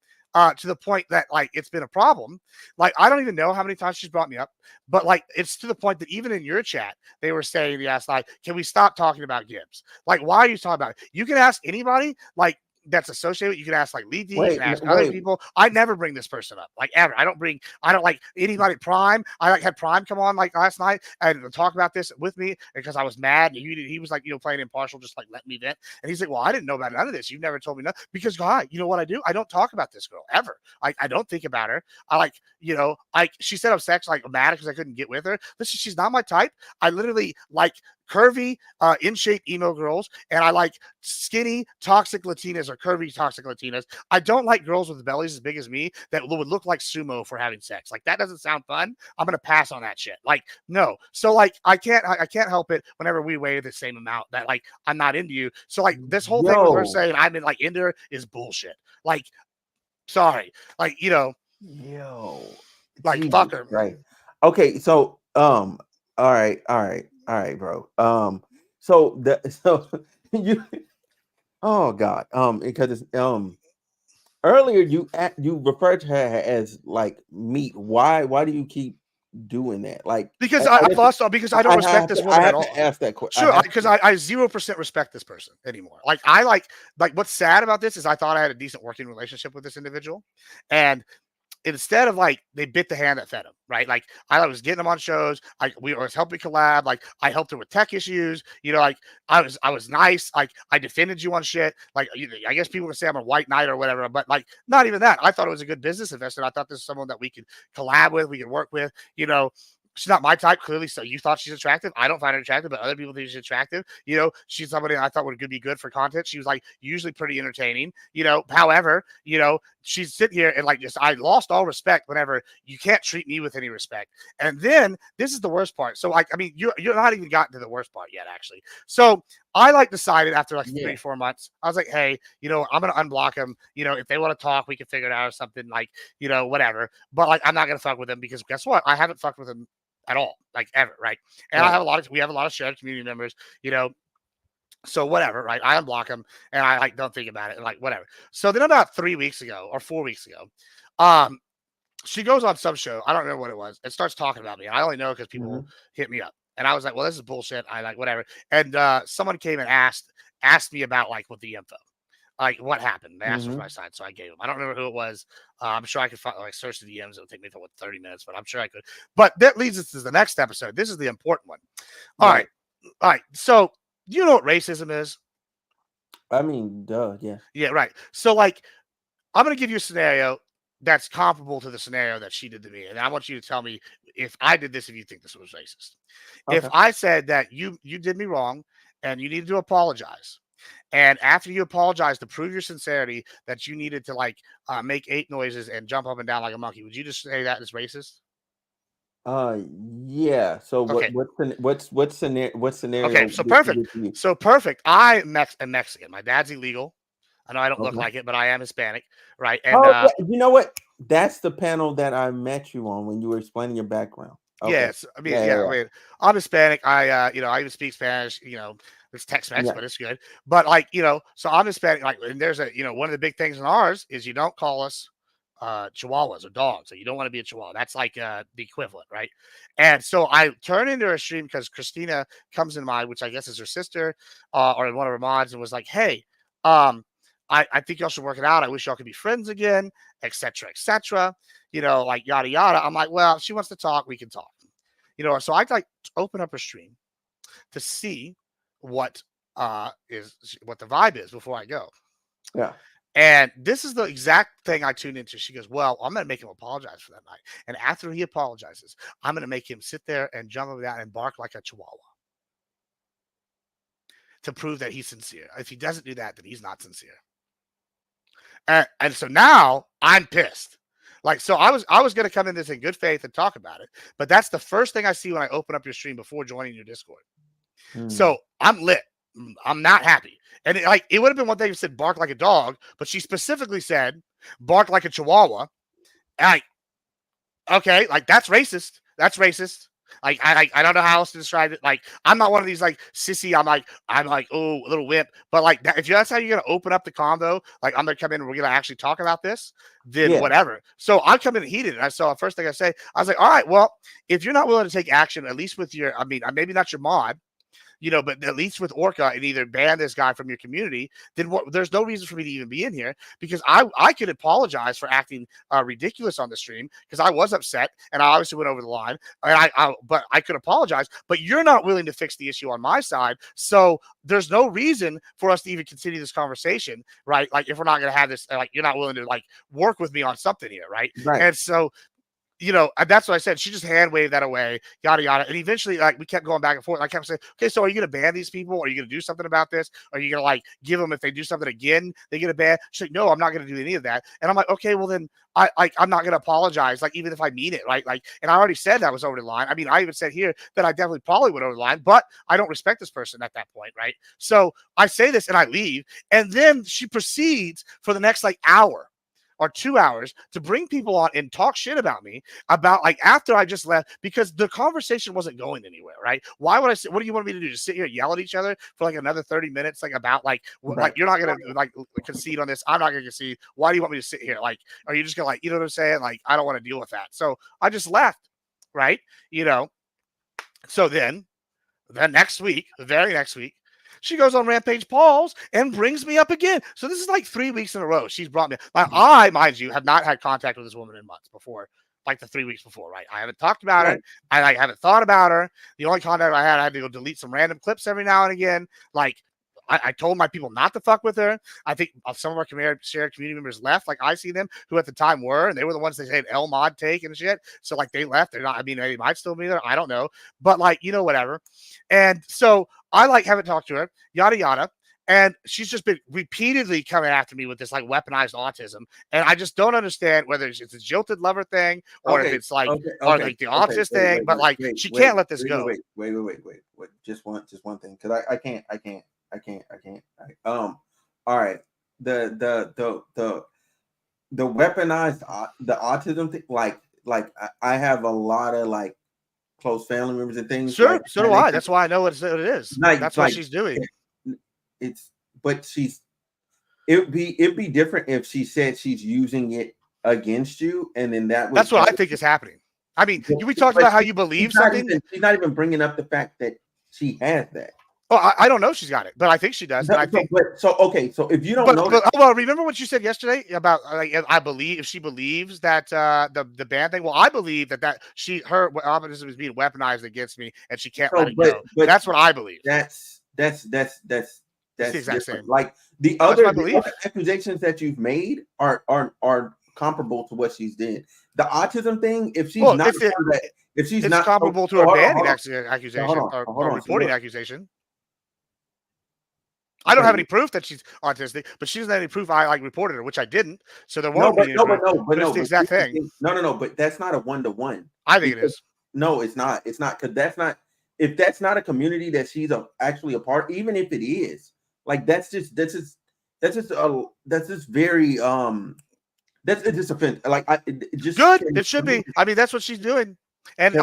to the point that like it's been a problem. Like I don't even know how many times she's brought me up, but like it's to the point that even in your chat they were saying, yes, like, can we stop talking about Gibbs? Like, why are you talking about it? You can ask anybody like that's associated with. You can ask like Lee D, you can ask other people. I never bring this person up, like ever. I don't like anybody. Prime, I like had Prime come on like last night and talk about this with me because I was mad. He was like, you know, playing impartial, just like let me vent. And he's like, well, I didn't know about none of this. You've never told me nothing. Because God, you know what I do? I don't talk about this girl ever. Like I don't think about her. I like, you know, like she said I'm sex like mad because I couldn't get with her. Listen, she's not my type. I literally like curvy, in shape emo girls, and I like skinny, toxic Latinas or curvy, toxic Latinas. I don't like girls with bellies as big as me that would look like sumo for having sex. Like that doesn't sound fun. I'm gonna pass on that shit. Like no. So like I can't help it whenever we weigh the same amount that like I'm not into you. So like this whole thing with her saying I'm in like into her is bullshit. Like sorry, like you know, like Jesus, fuck her. Right. Okay. So all right, bro. So you, oh God, because it's earlier you referred to her as like meat. Why do you keep doing that? Like because I lost all because I don't respect this woman at all. Ask that question. Sure, because I 0% respect this person anymore. Like I like what's sad about this is I thought I had a decent working relationship with this individual, and instead of like they bit the hand that fed them, right? Like I was getting them on shows. We was helping collab. Like I helped her with tech issues. You know, like I was nice. Like I defended you on shit. Like I guess people would say I'm a white knight or whatever, but like not even that. I thought it was a good business investment. I thought this is someone that we could collab with, we could work with. You know, she's not my type, clearly. So you thought she's attractive. I don't find her attractive, but other people think she's attractive. You know, she's somebody I thought would be good for content. She was like usually pretty entertaining. You know, however, you know, she's sitting here and like just I lost all respect whenever you can't treat me with any respect. And then this is the worst part. So like, I mean, you're not even gotten to the worst part yet, actually. So I like decided after like 3-4 months, I was like, hey, you know, I'm gonna unblock them. You know, if they want to talk, we can figure it out or something, like, you know, whatever. But like, I'm not gonna fuck with them because guess what? I haven't fucked with them at all, like ever, right? And I have we have a lot of shared community members, you know. So whatever, right? I unblock them and I like don't think about it and like whatever. So then about 3 weeks ago or 4 weeks ago, she goes on some show. I don't remember what it was. It starts talking about me. I only know because people hit me up. And I was like, well, this is bullshit. I like whatever. And someone came and asked me about like what the info. Like what happened? They asked for my side, so I gave them. I don't remember who it was. I'm sure I could find, like search the DMs. It'll take me for 30 minutes, but I'm sure I could. But that leads us to the next episode. This is the important one. All right. So you know what racism is? I mean, duh, yeah. Yeah, right. So like, I'm gonna give you a scenario that's comparable to the scenario that she did to me, and I want you to tell me if I did this, if you think this was racist. Okay. If I said that you did me wrong and you needed to apologize. And after you apologize to prove your sincerity that you needed to like make 8 noises and jump up and down like a monkey, would you just say that is racist? Yeah. So Okay. what scenario? Okay, so perfect. So perfect. I'm Mexican. My dad's illegal. I know I don't look like it, but I am Hispanic, right? And you know what? That's the panel that I met you on when you were explaining your background. Okay. Yes, I mean, I mean, I'm Hispanic. I you know, I even speak Spanish. You know, it's Tex-Mex, but it's good. But like, you know, so I'm Hispanic. Like, and there's a, you know, one of the big things in ours is you don't call us chihuahuas or dogs. So you don't want to be a chihuahua. That's like the equivalent, right? And so I turn into a stream because Christina comes in mind, which I guess is her sister or one of her mods, and was like, hey, I think y'all should work it out. I wish y'all could be friends again, etc., etc. You know, like yada yada. I'm like, well, if she wants to talk, we can talk. You know, so I'd like to open up her stream to see what the vibe is before I go. Yeah. And this is the exact thing I tuned into. She goes, well, I'm going to make him apologize for that night. And after he apologizes, I'm going to make him sit there and jump up and down and bark like a chihuahua to prove that he's sincere. If he doesn't do that, then he's not sincere. And so now I'm pissed. Like, so I was going to come in this in good faith and talk about it. But that's the first thing I see when I open up your stream before joining your Discord. So I'm lit. I'm not happy. And it would have been one thing if said bark like a dog, but she specifically said bark like a chihuahua. And okay, like that's racist. That's racist. Like I don't know how else to describe it. Like I'm not one of these like sissy. I'm like oh a little wimp. But like that, if that's how you're gonna open up the convo, like I'm gonna come in and we're gonna actually talk about this, then whatever. So I come in heated, and I saw the first thing I say. I was like, all right, well, if you're not willing to take action, at least with your, I mean, maybe not your mod, you know, but at least with Orca and either ban this guy from your community, then there's no reason for me to even be in here because I could apologize for acting ridiculous on the stream because I was upset and I obviously went over the line. And but I could apologize, but you're not willing to fix the issue on my side. So there's no reason for us to even continue this conversation, right? Like if we're not going to have this, like you're not willing to like work with me on something here, right? And so, you know, that's what I said. She just hand waved that away, yada, yada. And eventually, like, we kept going back and forth. And I kept saying, okay, so are you going to ban these people? Are you going to do something about this? Are you going to, like, give them, if they do something again, they get a ban? She's like, no, I'm not going to do any of that. And I'm like, okay, well, then I'm not going to apologize, like, even if I mean it, right? Like, and I already said that was over the line. I mean, I even said here that I definitely probably went over the line, but I don't respect this person at that point, right? So I say this and I leave. And then she proceeds for the next, like, hour or 2 hours to bring people on and talk shit about me about like after I just left because the conversation wasn't going anywhere, right? Why would I say, what do you want me to do? Just sit here and yell at each other for like another 30 minutes, like about like, like you're not going to like concede on this. I'm not going to concede. Why do you want me to sit here? Like, are you just going to like, you know what I'm saying? Like, I don't want to deal with that. So I just left, right? You know, so then the very next week, She goes on Rampage Paul's and brings me up again. So this is like 3 weeks in a row. She's brought me. I, mind you, have not had contact with this woman in months before, like the 3 weeks before, right? I haven't talked about her. I haven't thought about her. The only contact I had to go delete some random clips every now and again. Like, I told my people not to fuck with her. I think some of our shared community members left. Like, I see them who at the time were, and they were the ones that said L mod take and shit. So, like, they left. They're not, I mean, they might still be there. I don't know. But, like, whatever. And so I, like, haven't talked to her, yada, yada. And she's just been repeatedly coming after me with this, like, weaponized autism. And I just don't understand whether it's a jilted lover thing or if it's, like, or, like, the autism thing. But, like, she can't let this go. Wait. Just one thing. Because I can't. All right. The weaponized the autism thing, like I have a lot of like close family members and things. Sure, like, so do I. That's why I know what it is. Like, that's what she's doing. It'd be different if she said she's using it against you, and then that's what I think is happening. I mean, we talked about how you believe something. She's not even bringing up the fact that she has that. Oh, I don't know if she's got it, but I think she does. So if you don't know, well, remember what you said yesterday about like I believe if she believes that the ban thing. Well, I believe that her autism is being weaponized against me, and she can't let it go. But that's what I believe. That's the exact same. Like the other accusations that you've made are comparable to what she's did. The autism thing, if she's not, if she's not comparable to a banning accusation or reporting accusation. I don't have any proof that she's autistic, but she doesn't have any proof I like reported her, which I didn't. So there won't be any proof. But it's the exact thing. No. But that's not a 1-to-1. I think it is. No, it's not. It's not, because that's not. If that's not a community that she's actually a part, even if it is, like that's just very that's just offensive. Like it just good. It should be. I mean, that's what she's doing, and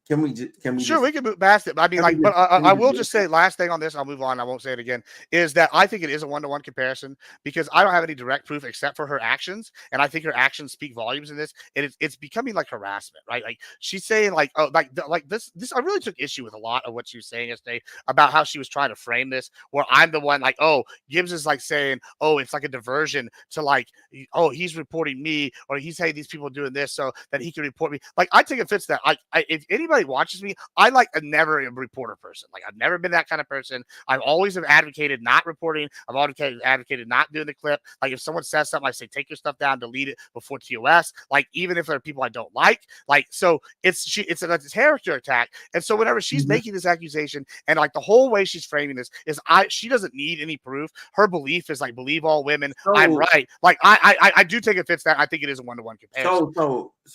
can we sure, we can move past it. I mean, like, but I will just say last thing on this. I'll move on. I won't say it again. Is that I think it is a 1-to-1 comparison because I don't have any direct proof except for her actions, and I think her actions speak volumes in this. And it's becoming like harassment, right? Like she's saying, like, oh, like this. I really took issue with a lot of what she was saying yesterday about how she was trying to frame this, where I'm the one, like, oh, Gibbs is like saying, oh, it's like a diversion to like, oh, he's reporting me, or he's saying these people are doing this so that he can report me. Like, I take offense to that. If anybody watches me, I like a never a reporter person. Like I've never been that kind of person. I've always have advocated not reporting. I've advocated not doing the clip. Like if someone says something, I say take your stuff down, delete it before TOS. Like even if there are people I don't like. So it's a character attack. And so whenever she's making this accusation, and like the whole way she's framing this is she doesn't need any proof. Her belief is like believe all women. I'm right. Like I do take offense that I think it is a 1-to-1 comparison.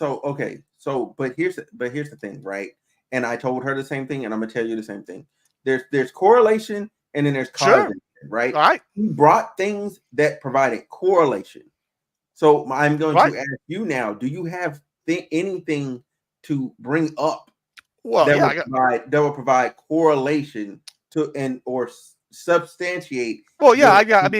Okay. But here's the thing, right? And I told her the same thing, and I'm gonna tell you the same thing. There's correlation, and then there's causation, right? All right. You brought things that provided correlation. So I'm going to ask you now: do you have anything to bring up that will provide correlation to or substantiate? Well, yeah, I got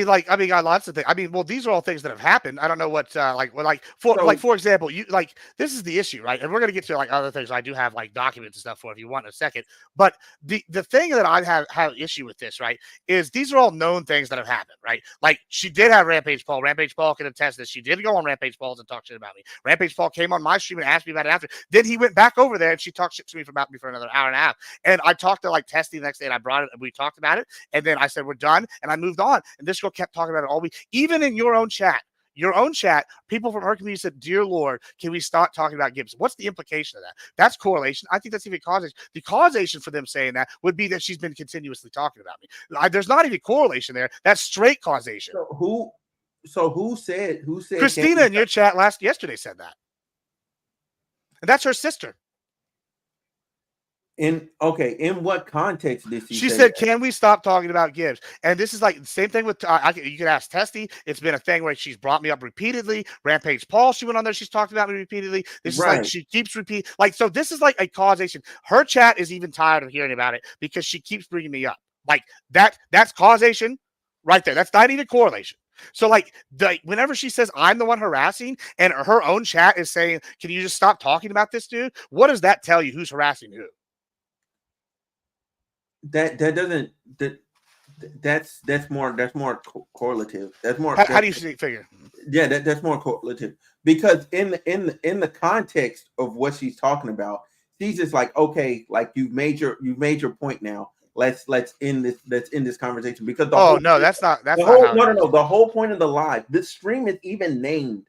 lots of things. I mean, well, these are all things that have happened. I don't know what, for example, you like this is the issue, right? And we're gonna get to like other things. I do have like documents and stuff for if you want in a second. But the thing that I have issue with this, right, is these are all known things that have happened, right? Like she did have Rampage Paul. Rampage Paul can attest this. She did go on Rampage Paul's and talk shit about me. Rampage Paul came on my stream and asked me about it after. Then he went back over there and she talked shit to me about me for another hour and a half. And I talked to like Testy the next day and I brought it and we talked about it. And then I said we're done and I moved on. And this girl kept talking about it all week, even in your own chat. People from her community said, "Dear Lord, can we start talking about Gibbs?" What's the implication of that? That's correlation. I think that's even causation. The causation for them saying that would be that she's been continuously talking about me. There's not even correlation there. That's straight causation. So who said? Christina in your chat yesterday said that, and that's her sister. In what context did she said, can we stop talking about Gibbs? And this is like the same thing with you can ask Testy. It's been a thing where she's brought me up repeatedly. Rampage Paul, she went on there, she's talked about me repeatedly. This is like she keeps repeating, like, so this is like a causation. Her chat is even tired of hearing about it because she keeps bringing me up. Like that's causation right there. That's not even correlation. So like whenever she says I'm the one harassing and her own chat is saying, can you just stop talking about this dude? What does that tell you? Who's harassing who? that doesn't that's more correlative. That's more. How do you figure? Yeah, that's more correlative because in the context of what she's talking about, she's just like, okay, like you've made your point now. Let's end this conversation because that's not how the whole point of the live, this stream is even named.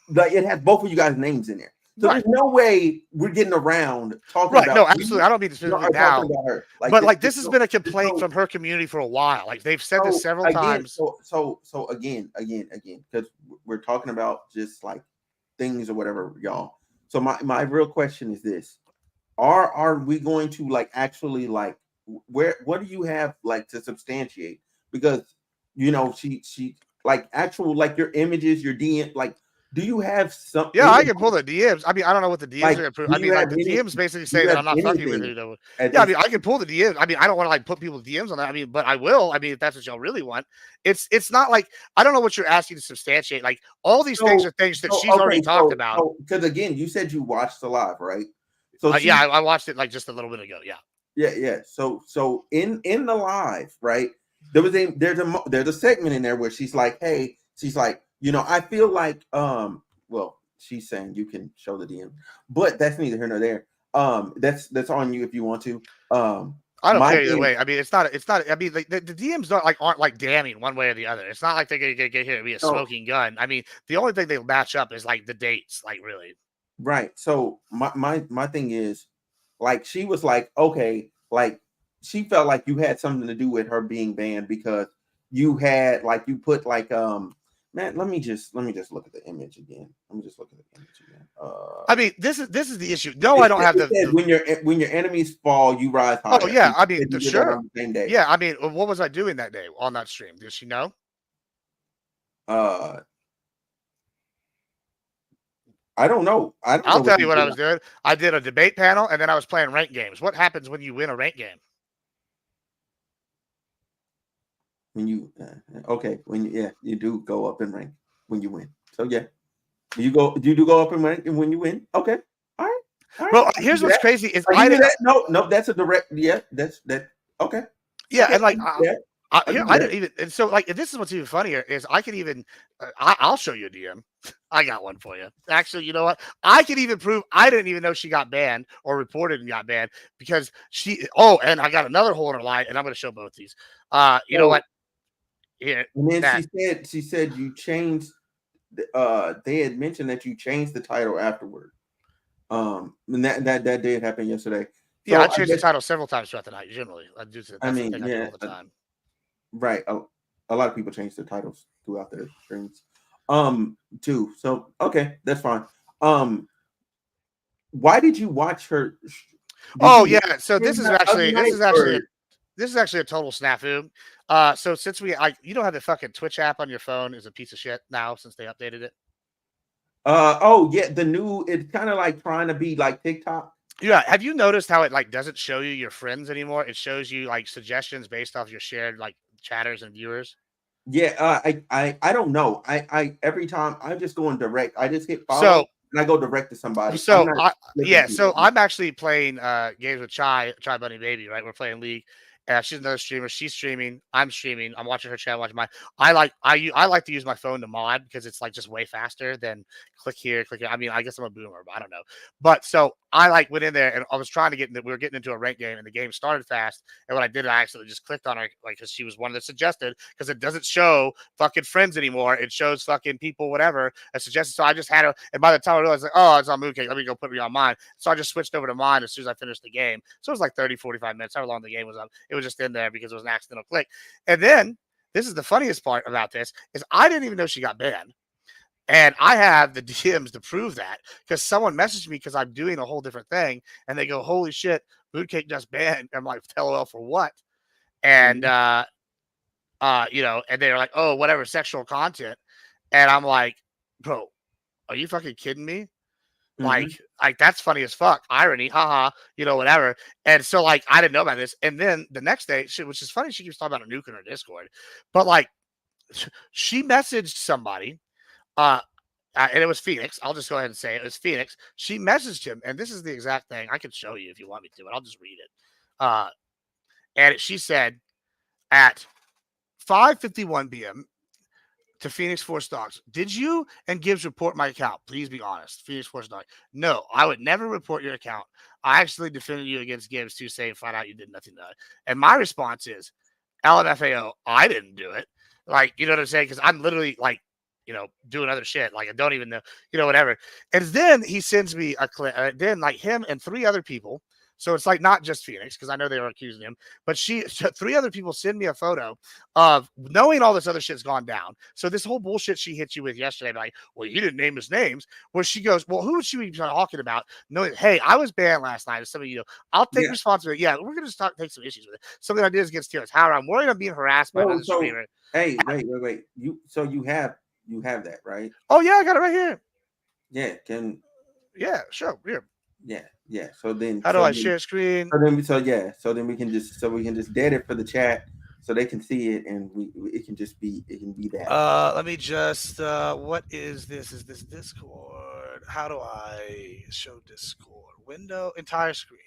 Like it has both of you guys' names in there. So there's no way we're getting around talking about. No, absolutely. I don't mean to specifically now. Her. But this has been a complaint from her community for a while. Like they've said this several times. So again, because we're talking about just like things or whatever, y'all. So my real question is this: Are we going to like actually like what do you have like to substantiate? Because she like actual like your images, your DM like. Do you have something? Yeah, I can pull the DMs. I mean, I don't know what the DMs are. I mean, like the DMs basically say that I'm not fucking with you. Yeah, I mean, I can pull the DMs. I mean, I don't want to like put people's DMs on that. I mean, but I will. I mean, if that's what y'all really want, it's not like I don't know what you're asking to substantiate. Like all these things are things that she's already talked about. Because again, you said you watched the live, right? So yeah, I watched it like just a little bit ago. Yeah. Yeah. So in the live, right? There's a segment in there where she's like, hey, I feel like well, she's saying you can show the DM, but that's neither here nor there. That's on you if you want to. I don't care either way. I mean, it's not. I mean, like, the DMs aren't like damning one way or the other. It's not like they're gonna get here to be a smoking gun. I mean, the only thing they match up is like the dates, like really. Right. So my thing is, like, she was like, okay, like she felt like you had something to do with her being banned because you had like you put like man, let me just look at the image again. Let me just look at the image again. I mean, this is the issue. No, I don't have when your enemies fall, you rise higher. Oh yeah, I mean, sure. On the same day. Yeah, I mean, what was I doing that day on that stream? Does she know? I don't know. I'll tell you what I was doing. I did a debate panel, and then I was playing ranked games. What happens when you win a ranked game? When you you do go up in rank when you win. So yeah, you do go up in rank and when you win. Okay, all right. Well, here's what's crazy is I did that. No, that's a direct. Yeah, that's that. Okay. Yeah, okay. And like I didn't even. And so like this is what's even funnier is I could even. I'll show you a DM. I got one for you. Actually, you know what? I can even prove I didn't even know she got banned or reported and got banned because she. Oh, and I got another hole in her line, and I'm going to show both these. You know what? Here, and then she said you changed. They had mentioned that you changed the title afterward. And that did happen yesterday. Yeah, I changed the title several times throughout the night. Generally, I do. I mean, all the time. Right. A lot of people change their titles throughout their streams. Too. So okay, that's fine. Why did you watch her? Yeah. So this is actually a total snafu. So since you don't have the fucking Twitch app on your phone is a piece of shit now since they updated it. The new it's kind of like trying to be like TikTok. Yeah, have you noticed how it like doesn't show you your friends anymore? It shows you like suggestions based off your shared like chatters and viewers. Yeah, I don't know. I every time I just go in direct. I just hit follow and I go direct to somebody. So I'm actually playing games with Chai Bunny Baby, right? We're playing League. She's another streamer. She's streaming. I'm streaming. I'm watching her chat, watching mine. I like to use my phone to mod because it's like just way faster than click here, click here. I mean, I guess I'm a boomer, but I don't know. But so I like went in there and I was trying to we were getting into a ranked game and the game started fast. And what I did, I actually just clicked on her like because she was one that suggested because it doesn't show fucking friends anymore. It shows fucking people, whatever, as suggested. So I just had her. And by the time I realized, like, oh, it's on Mooncake, let me go put me on mine. So I just switched over to mine as soon as I finished the game. So it was like 30, 45 minutes, however long the game was up. It was just in there because it was an accidental click. And then this is the funniest part about this is I didn't even know she got banned. And I have the DMs to prove that because someone messaged me because I'm doing a whole different thing. And they go, holy shit, Mooncake just banned. I'm like, LOL for what? And, and they're like, oh, whatever, sexual content. And I'm like, bro, are you fucking kidding me? Like that's funny as fuck. Irony, haha, whatever. And so like I didn't know about this. And then the next day, which is funny, she keeps talking about a nuke in her Discord. But like she messaged somebody, and it was Phoenix. I'll just go ahead and say it was Phoenix. She messaged him, and this is the exact thing. I can show you if you want me to, but I'll just read it. And she said at 5:51 p.m. to Phoenix Force Dogs, did you and Gibbs report my account? Please be honest. Phoenix Force Dogs. No, I would never report your account. I actually defended you against Gibbs to say flat out you did nothing to it. And my response is, LMFAO, I didn't do it. Like, you know what I'm saying? Because I'm literally like, you know, doing other shit. Like, I don't even know, you know, whatever. And then he sends me a clip. Then, like, him and 3 other people. So it's like not just Phoenix, because I know they were accusing him, but 3 other people send me a photo of knowing all this other shit's gone down. So this whole bullshit she hit you with yesterday, like, well, you didn't name his names, where she goes, well, who would she be talking about? Knowing, hey, I was banned last night. As some of you know, I'll take responsibility. Yeah, we're gonna just take some issues with it. Something I did is against Tears. However, I'm worried I'm being harassed by another streamer. Hey, wait. You have that, right? Oh yeah, I got it right here. Yeah, sure. Here. Yeah. So then, how do I share screen? So then we can just dead it for the chat so they can see it, and it can be that. Let me just what is this? Is this Discord? How do I show Discord? Window, entire screen.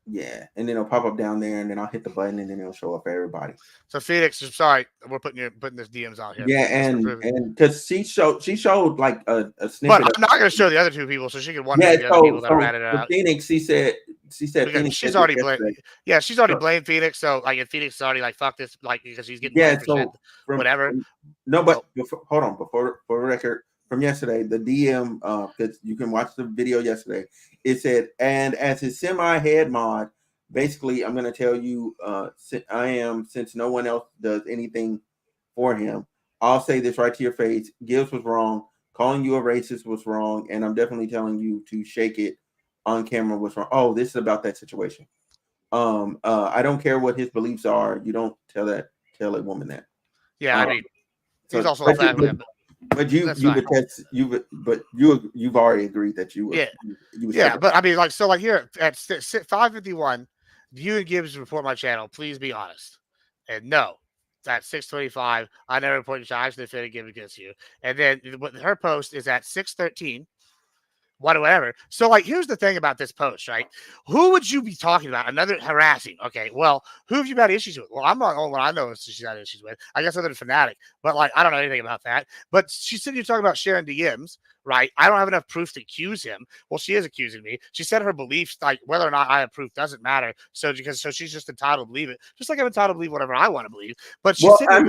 Yeah, and then it'll pop up down there, and then I'll hit the button, and then it'll show up for everybody. So Phoenix, sorry, we're putting this DMs out here. Yeah, and because she showed like a snippet. But I'm not going to show the other 2 people, so she can wonder the other people that are ratted out. Phoenix, she said Phoenix. She's already blamed. Yeah, she's already blamed Phoenix. So like, if Phoenix is already like, fuck this, like, because he's getting whatever. No, but hold on, for record. From yesterday, the DM, because you can watch the video yesterday, it said, and as his semi-head mod, basically, I'm going to tell you, since no one else does anything for him, I'll say this right to your face. Gibbs was wrong. Calling you a racist was wrong. And I'm definitely telling you to shake it on camera was wrong. Oh, this is about that situation. I don't care what his beliefs are. You don't tell a woman that. Yeah, I mean, he's also a family. But you've already agreed that you would but I mean, like, so like here at 5:51, you and Gibbs report my channel. Please be honest. And no, at 6:25, I never reported you. I actually defended Gibbs against you. And then her post is at 6:13. Whatever. So, like, here's the thing about this post, right? Who would you be talking about? Another harassing. Okay, well, who have you had issues with? Well, I'm not the only one I know she's had issues with. I guess other than Fanatic, but like, I don't know anything about that. But she said you're talking about sharing DMs, right? I don't have enough proof to accuse him. Well, she is accusing me. She said her beliefs, like whether or not I have proof, doesn't matter. So she's just entitled to believe it, just like I'm entitled to believe whatever I want to believe. But she's hold on.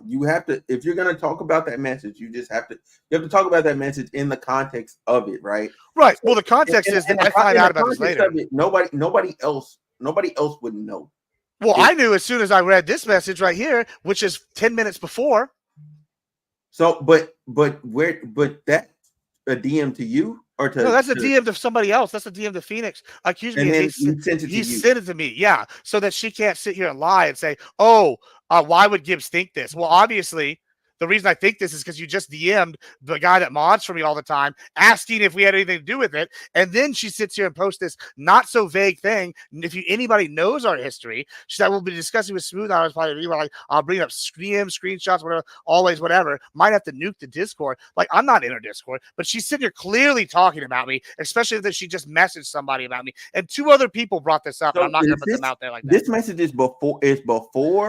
You have to, if you're gonna talk about that message, you have to talk about that message in the context of it, right? Right. Well, the context is that I find out about this later. Nobody else wouldn't know. Well, I knew as soon as I read this message right here, which is 10 minutes before. So, but that's a DM to you or to? No, that's a DM to somebody else. That's a DM to Phoenix. Accuse me. He sent it to me. Yeah, so that she can't sit here and lie and say, "Oh, why would Gibbs think this?" Well, obviously. The reason I think this is because you just DM'd the guy that mods for me all the time, asking if we had anything to do with it. And then she sits here and posts this not so vague thing. If anybody knows our history, she said, we'll be discussing with Smooth. I was probably like, I'll bring up screenshots, whatever, always, whatever. Might have to nuke the Discord. Like, I'm not in her Discord, but she's sitting here clearly talking about me, especially that she just messaged somebody about me. And 2 other people brought this up. So I'm not going to put them out there like that. This message is before.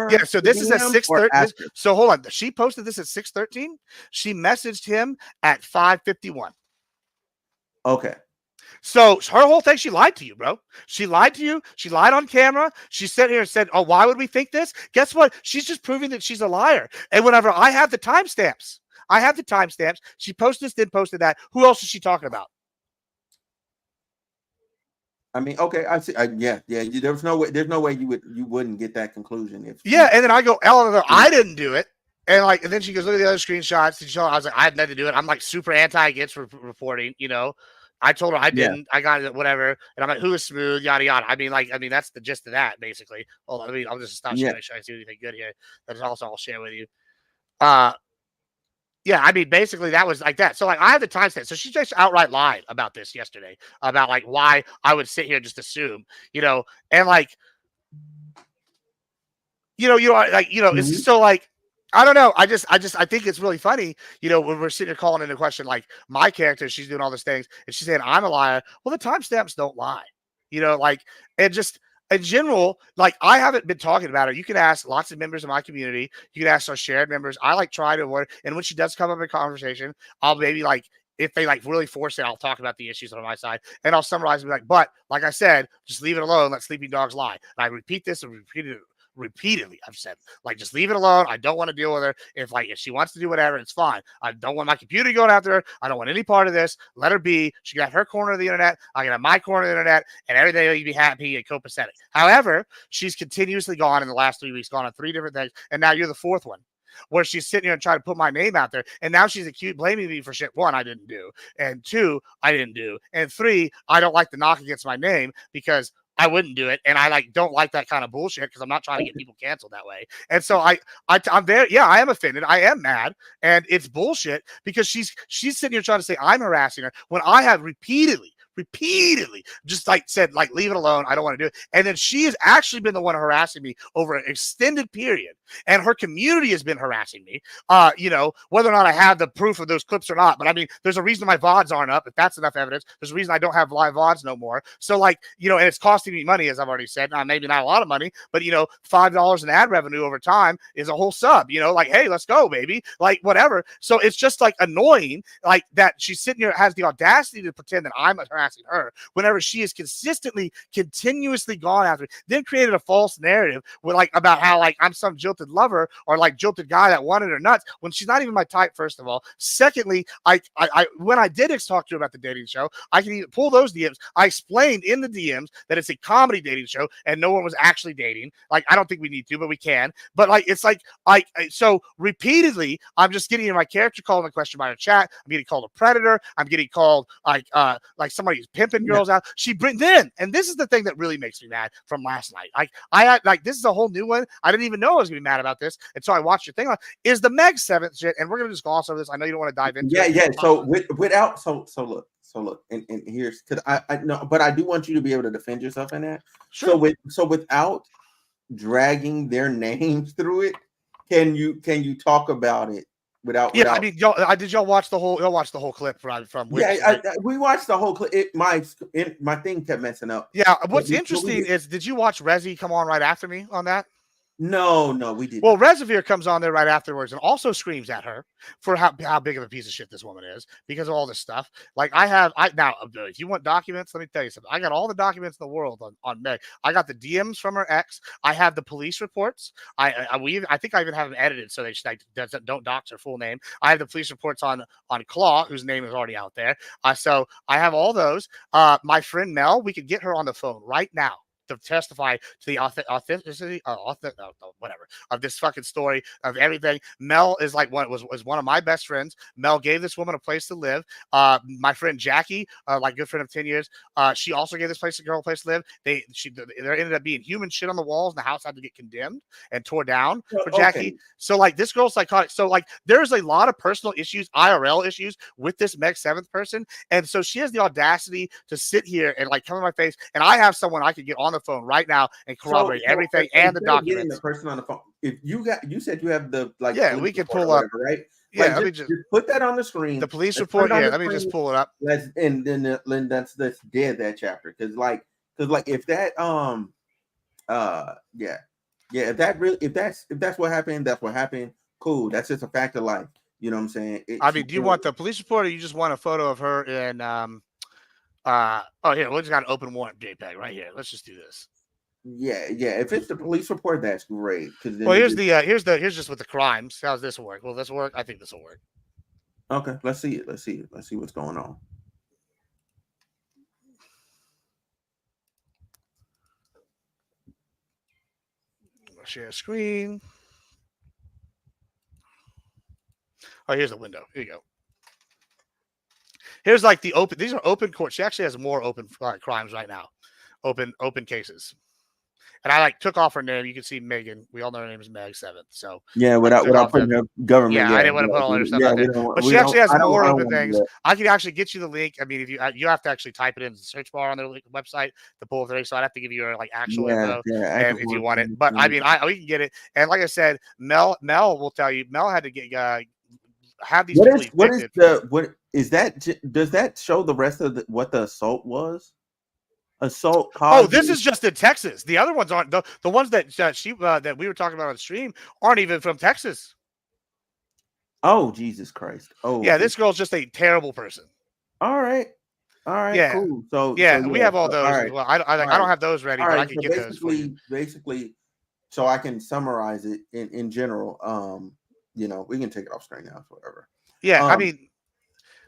Yeah, so this is at 6:30. So hold on. She posted this at 6:13. She messaged him at 5:51. Okay. So her whole thing, she lied to you, bro. She lied to you. She lied on camera. She sat here and said, "Oh, why would we think this?" Guess what? She's just proving that she's a liar. And whenever I have the timestamps, she posted this, then posted that. Who else is she talking about? I mean, okay, I see. Yeah. There's no way you wouldn't get that conclusion if. Yeah, and then I go, I didn't do it. And then she goes, look at the other screenshots. I was like, I had nothing to do with it. I'm like super anti against reporting, you know. I told her I didn't. Yeah. I got it, whatever. And I'm like, who is Smooth? Yada yada. I mean, that's the gist of that, basically. Hold on, I'll just stop sharing. I see anything good here. That's also I'll share with you. Yeah, I mean, basically that was like that. So like I have the timestamp. So she just outright lied about this yesterday, about like why I would sit here and just assume, you know, and like, it's so like. I don't know. I think it's really funny, you know, when we're sitting here calling into question, like my character, she's doing all these things and she's saying I'm a liar. Well, the timestamps don't lie. you know, like, and just in general, like, I haven't been talking about her. You can ask lots of members of my community. You can ask our shared members. I like try to avoid, and when she does come up in conversation, I'll maybe like, if they like really force it, I'll talk about the issues on my side and I'll summarize and be like, but like I said, just leave it alone. Let sleeping dogs lie. And I repeat this and repeat it repeatedly. I've said, like, just leave it alone. I don't want to deal with her. If she wants to do whatever, it's fine. I don't want my computer going after her. I don't want any part of this. Let her be. She got her corner of the internet. I got my corner of the internet, and everything will be happy and copacetic. However, she's continuously gone in the last 3 weeks, gone on 3 different things, and now you're the 4th one, where she's sitting here and trying to put my name out there. And now she's blaming me for shit. 1, I didn't do. And 2, I didn't do. And 3, I don't like the knock against my name because I wouldn't do it. And I like don't like that kind of bullshit because I'm not trying to get people canceled that way. And so I'm there. Yeah, I am offended. I am mad. And it's bullshit because she's sitting here trying to say I'm harassing her when I have repeatedly just like said, like, leave it alone. I don't want to do it. And then she has actually been the one harassing me over an extended period. And her community has been harassing me, you know, whether or not I have the proof of those clips or not. But I mean, there's a reason my VODs aren't up. If that's enough evidence, there's a reason I don't have live VODs no more. So, like, you know, and it's costing me money, as I've already said. Now, maybe not a lot of money, but, you know, $5 in ad revenue over time is a whole sub, you know, like, hey, let's go, baby, like, whatever. So it's just like annoying, like, that she's sitting here, has the audacity to pretend that I'm harassing her whenever she has continuously gone after me, then created a false narrative with, like, about how, like, I'm some jilted lover or like jilted guy that wanted her nuts when she's not even my type, first of all. Secondly, I when I did talk to her about the dating show, I can even pull those DMs. I explained in the DMs that it's a comedy dating show and no one was actually dating. Like, I don't think we need to, but we can. But like, it's like, so repeatedly, I'm just getting my character called in question by her chat. I'm getting called a predator. I'm getting called like somebody who's pimping girls out. And this is the thing that really makes me mad from last night. Like this is a whole new one. I didn't even know I was gonna be mad about this until I watched your thing. Is the Meg 7th shit, and we're gonna just gloss over this. I know you don't want to dive into it. Yeah. So look, and here's, because I know, but I do want you to be able to defend yourself in that. Sure. So without dragging their names through it, can you talk about it without? I mean, did y'all watch the whole clip from? We watched the whole clip. My thing kept messing up. Yeah, what's interesting is, did you watch Rezi come on right after me on that? No, we didn't. Well, Reservoir comes on there right afterwards and also screams at her for how big of a piece of shit this woman is because of all this stuff. Like, now, if you want documents, let me tell you something. I got all the documents in the world on Meg. I got the DMs from her ex. I have the police reports. I think I even have them edited so they don't dox her full name. I have the police reports on Claw, whose name is already out there. So I have all those. My friend Mel, we could get her on the phone right now to testify to the authenticity, whatever, of this fucking story, of everything. Mel is like was one of my best friends. Mel gave this woman a place to live. My friend Jackie, like good friend of 10 years, she also gave this girl a place to live. There ended up being human shit on the walls, and the house had to get condemned and tore down for Jackie. Okay. So like, this girl's psychotic. So like, there's a lot of personal issues, IRL issues with this Meg 7th person, and so she has the audacity to sit here and like come in my face, and I have someone I could get on the phone right now and corroborate everything and the documents. The person on the phone. If you said you have the like, yeah, we can pull up, right? Yeah, like, let me just put that on the screen. The police report. Yeah, let me just pull it up. Let's dead that chapter, because if that if that's what happened, that's what happened. Cool, that's just a fact of life. You know what I'm saying? Do you want the police report, or you just want a photo of her in here, we just got an open warrant JPEG right here. Let's just do this. Yeah. If it's the police report, that's great. Well, here's just with the crimes. How's this work? Will this work? I think this will work. Okay, let's see it. Let's see what's going on. I'll share a screen. Oh, here's the window. Here you go. Here's like the open. These are open court. She actually has more open crimes right now, open cases. And I like took off her name. You can see Megan. We all know her name is Meg 7th. So yeah, without putting her government. Yeah, I didn't want to put all her stuff out there. But she actually has more open things. I can actually get you the link. I mean, if you have to actually type it in the search bar on their website to pull it. So I'd have to give you her like actual info if you want it. But I mean, we can get it. And like I said, Mel will tell you. Mel had to get have these. What is that? Does that show the rest of what the assault was? assault Oh, causes. this is just in Texas. The other ones aren't. The ones that that we were talking about on stream aren't even from Texas. Oh, Jesus Christ. Oh, Yeah, this girl's just a terrible person. all right. All right, Yeah. cool. So Yeah, we have all so, those all as right. well. I don't have those ready, All but I right. can So get those for you. basically, so I can summarize it in general. You know, we can take it off screen now, whatever. Yeah, I mean,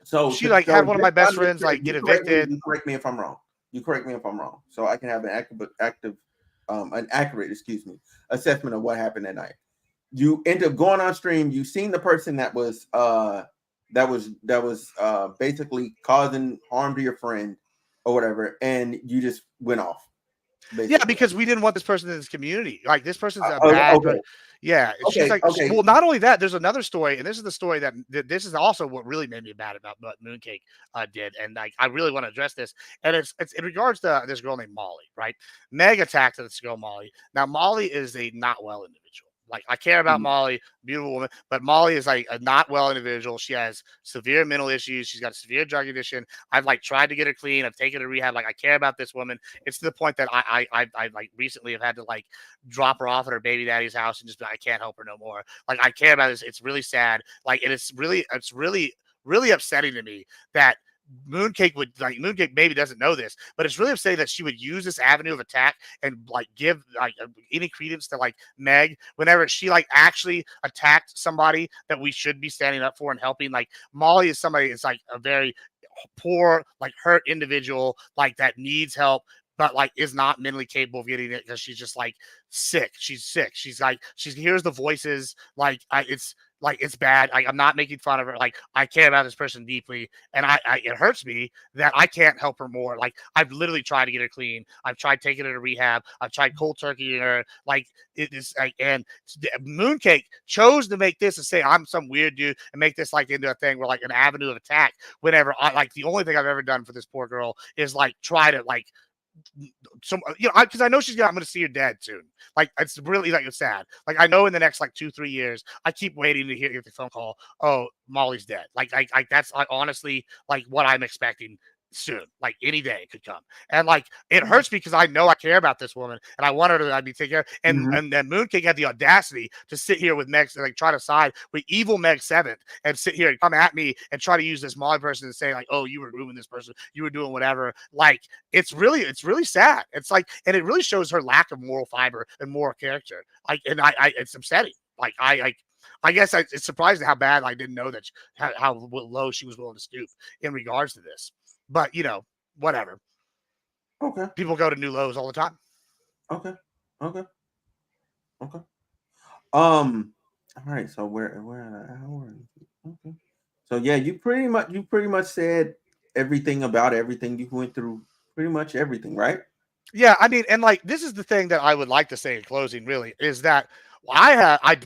so she like had one of my best friends like get evicted. You correct me if I'm wrong. You correct me if I'm wrong. So I can have an accurate, assessment of what happened that night. You end up going on stream. You seen the person that was basically causing harm to your friend or whatever, and you just went off. Basically. Yeah, because we didn't want this person in this community. Like this person's a bad. Okay. Yeah, Okay, she's like, okay. well, not only that, there's another story, and this is the story that this is also what really made me mad about what Mooncake did, and like I really want to address this, and it's in regards to this girl named Molly, right? Meg attacked this girl Molly. Now Molly is a not well individual. Like I care about Molly, beautiful woman, but Molly is like a not well individual. She has severe mental issues. She's got a severe drug addiction. I've like tried to get her clean. I've taken her to rehab. Like I care about this woman. It's to the point that I like recently have had to like drop her off at her baby daddy's house and just be like, I can't help her no more. Like I care about this. It's really sad. Like and it's really upsetting to me that Mooncake maybe doesn't know this, but it's really upsetting that she would use this avenue of attack and like give like any credence to like Meg whenever she like actually attacked somebody that we should be standing up for and helping. Like Molly is somebody that's like a very poor, like hurt individual, like that needs help, but like is not mentally capable of getting it because she's just like sick. She's sick. She's like she hears the voices. Like it's bad. I'm not making fun of her. Like I care about this person deeply, and it hurts me that I can't help her more. Like I've literally tried to get her clean. I've tried taking her to rehab. I've tried cold turkeying her. Like it is like, and Mooncake chose to make this and say I'm some weird dude and make this like into a thing where like an avenue of attack. Whenever I like the only thing I've ever done for this poor girl is like try to like. Some because I know I'm going to see her dad soon. Like it's really like it's sad. Like I know in the next like 2-3 years, I keep waiting to hear the phone call. Oh, Molly's dead. Like that's like honestly like what I'm expecting soon. Like any day it could come, and like it hurts because I know I care about this woman and I want her to be taken care of. And then Mooncake had the audacity to sit here with Meg and like try to side with evil Meg 7th and sit here and come at me and try to use this Molly person to say like, oh, you were ruining this person, you were doing whatever. Like it's really sad. It's like, and it really shows her lack of moral fiber and moral character. Like, and I it's upsetting. Like I guess it's surprising how bad I didn't know that how low she was willing to stoop in regards to this. But whatever. Okay. People go to new lows all the time. Okay. All right. So we're at an hour. Okay. So yeah, you pretty much said everything about everything you went through. Pretty much everything, right? Yeah, I mean, and like this is the thing that I would like to say in closing. Really, is that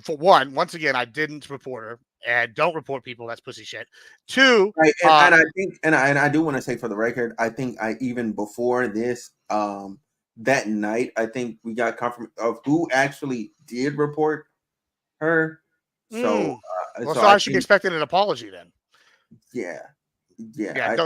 for one, once again, I didn't report her. And don't report people. That's pussy shit. 2, right, and I think, and I do want to say for the record, I think I even before this, that night, I think we got confirmation of who actually did report her. So, so I should be expecting an apology then. Yeah. I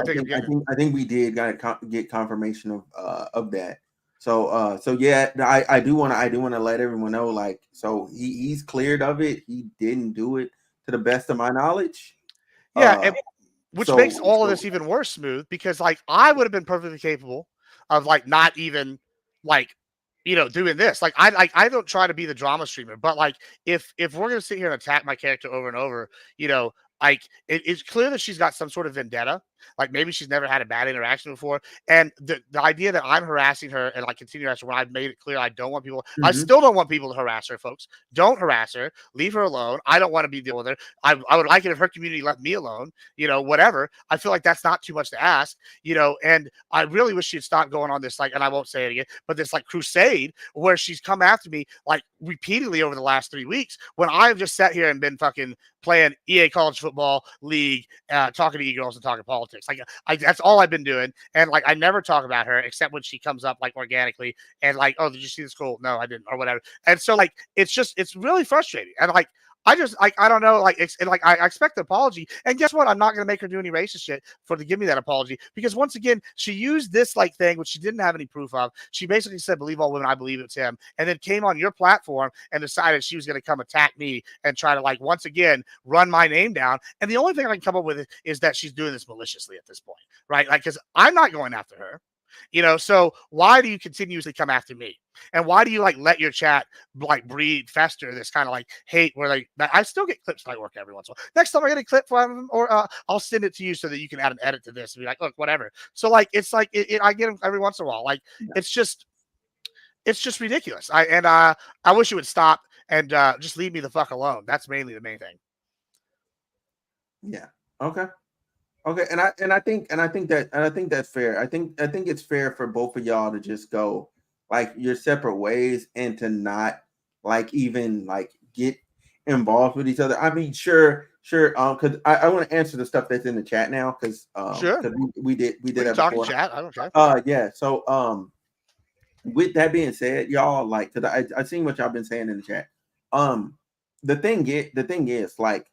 think we did get confirmation of that. So yeah, I do want to let everyone know, like, so he's cleared of it. He didn't do it. To the best of my knowledge. Yeah, which makes all of this even worse, Smooth, because like I would have been perfectly capable of like not even like doing this. Like I don't try to be the drama streamer, but like if we're gonna sit here and attack my character over and over, like it's clear that she's got some sort of vendetta. Like maybe she's never had a bad interaction before. And the idea that I'm harassing her and like continue harassing her when I've made it clear I don't want people, I still don't want people to harass her, folks. Don't harass her. Leave her alone. I don't want to be dealing with her. I would like it if her community left me alone, whatever. I feel like that's not too much to ask, and I really wish she'd stop going on this, like, and I won't say it again, but this like crusade where she's come after me like repeatedly over the last 3 weeks when I've just sat here and been fucking playing EA College Football League, talking to e-girls and talking politics. Like that's all I've been doing, and like I never talk about her except when she comes up like organically and like, oh, did you see this goal? No, I didn't, or whatever. And so like it's really frustrating, and like I just like I don't know, like it's and like I expect an apology. And guess what? I'm not gonna make her do any racist shit to give me that apology because once again, she used this like thing which she didn't have any proof of. She basically said, "Believe all women, I believe it's him," and then came on your platform and decided she was gonna come attack me and try to like once again run my name down. And the only thing I can come up with is that she's doing this maliciously at this point, right? Like because I'm not going after her. So why do you continuously come after me? And why do you like let your chat like breed fester this kind of like hate where like I still get clips that work every once in a while. Next time I get a clip from them or I'll send it to you so that you can add an edit to this and be like, look, whatever. So like it's like I get them every once in a while. Like it's just ridiculous. I wish you would stop and just leave me the fuck alone. That's mainly the main thing. Yeah. Okay. And I think that's fair. I think it's fair for both of y'all to just go like your separate ways and to not like even like get involved with each other. I mean, sure. Because I want to answer the stuff that's in the chat now because sure, we did that talk before. In chat. I don't care. Yeah. So with that being said, y'all like because I seen what y'all been saying in the chat. The thing is like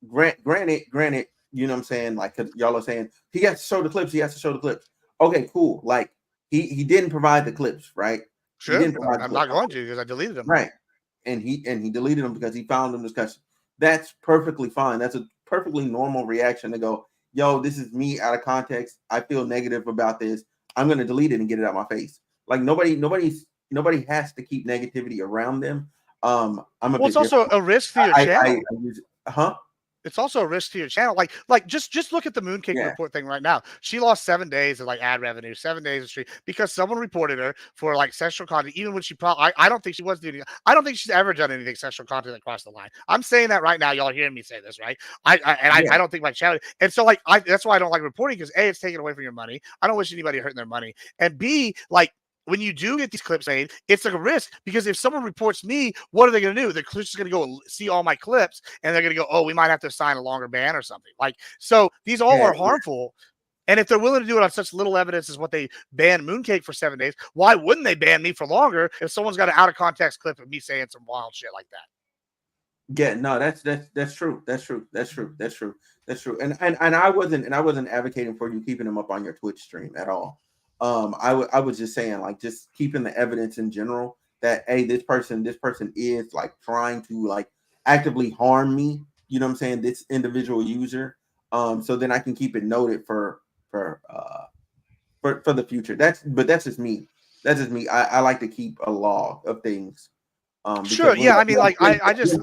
granted. You know what I'm saying? Like, cause y'all are saying he has to show the clips. He has to show the clips. Okay, cool. Like he didn't provide the clips, right? Sure. I'm not going to because I deleted them. Right. And he deleted them because he found them discussion. That's perfectly fine. That's a perfectly normal reaction to go, yo, this is me out of context. I feel negative about this. I'm gonna delete it and get it out of my face. Like nobody has to keep negativity around them. It's also a risk to your channel. It's also a risk to your channel. Like just look at the Mooncake report thing right now. She lost 7 days of like ad revenue, 7 days of stream because someone reported her for like sexual content, even when she probably I don't think she was doing it. I don't think she's ever done anything sexual content that crossed the line. I'm saying that right now. Y'all are hearing me say this, right? I don't think my channel. And so like that's why I don't like reporting because A, it's taken away from your money. I don't wish anybody hurting their money. And B, like when you do get these clips made, it's like a risk because if someone reports me, what are they going to do? They're just going to go see all my clips and they're going to go, oh, we might have to sign a longer ban or something. Like, so these all are harmful. And if they're willing to do it on such little evidence as what they banned Mooncake for 7 days, why wouldn't they ban me for longer if someone's got an out of context clip of me saying some wild shit like that? Yeah, no, that's true. That's true. And I wasn't advocating for you keeping them up on your Twitch stream at all. I was just saying, like, just keeping the evidence in general that hey, this person is like trying to like actively harm me. You know what I'm saying? This individual user. So then I can keep it noted for the future. That's just me. That's just me. I like to keep a log of things. Sure. Yeah. I mean, like, I just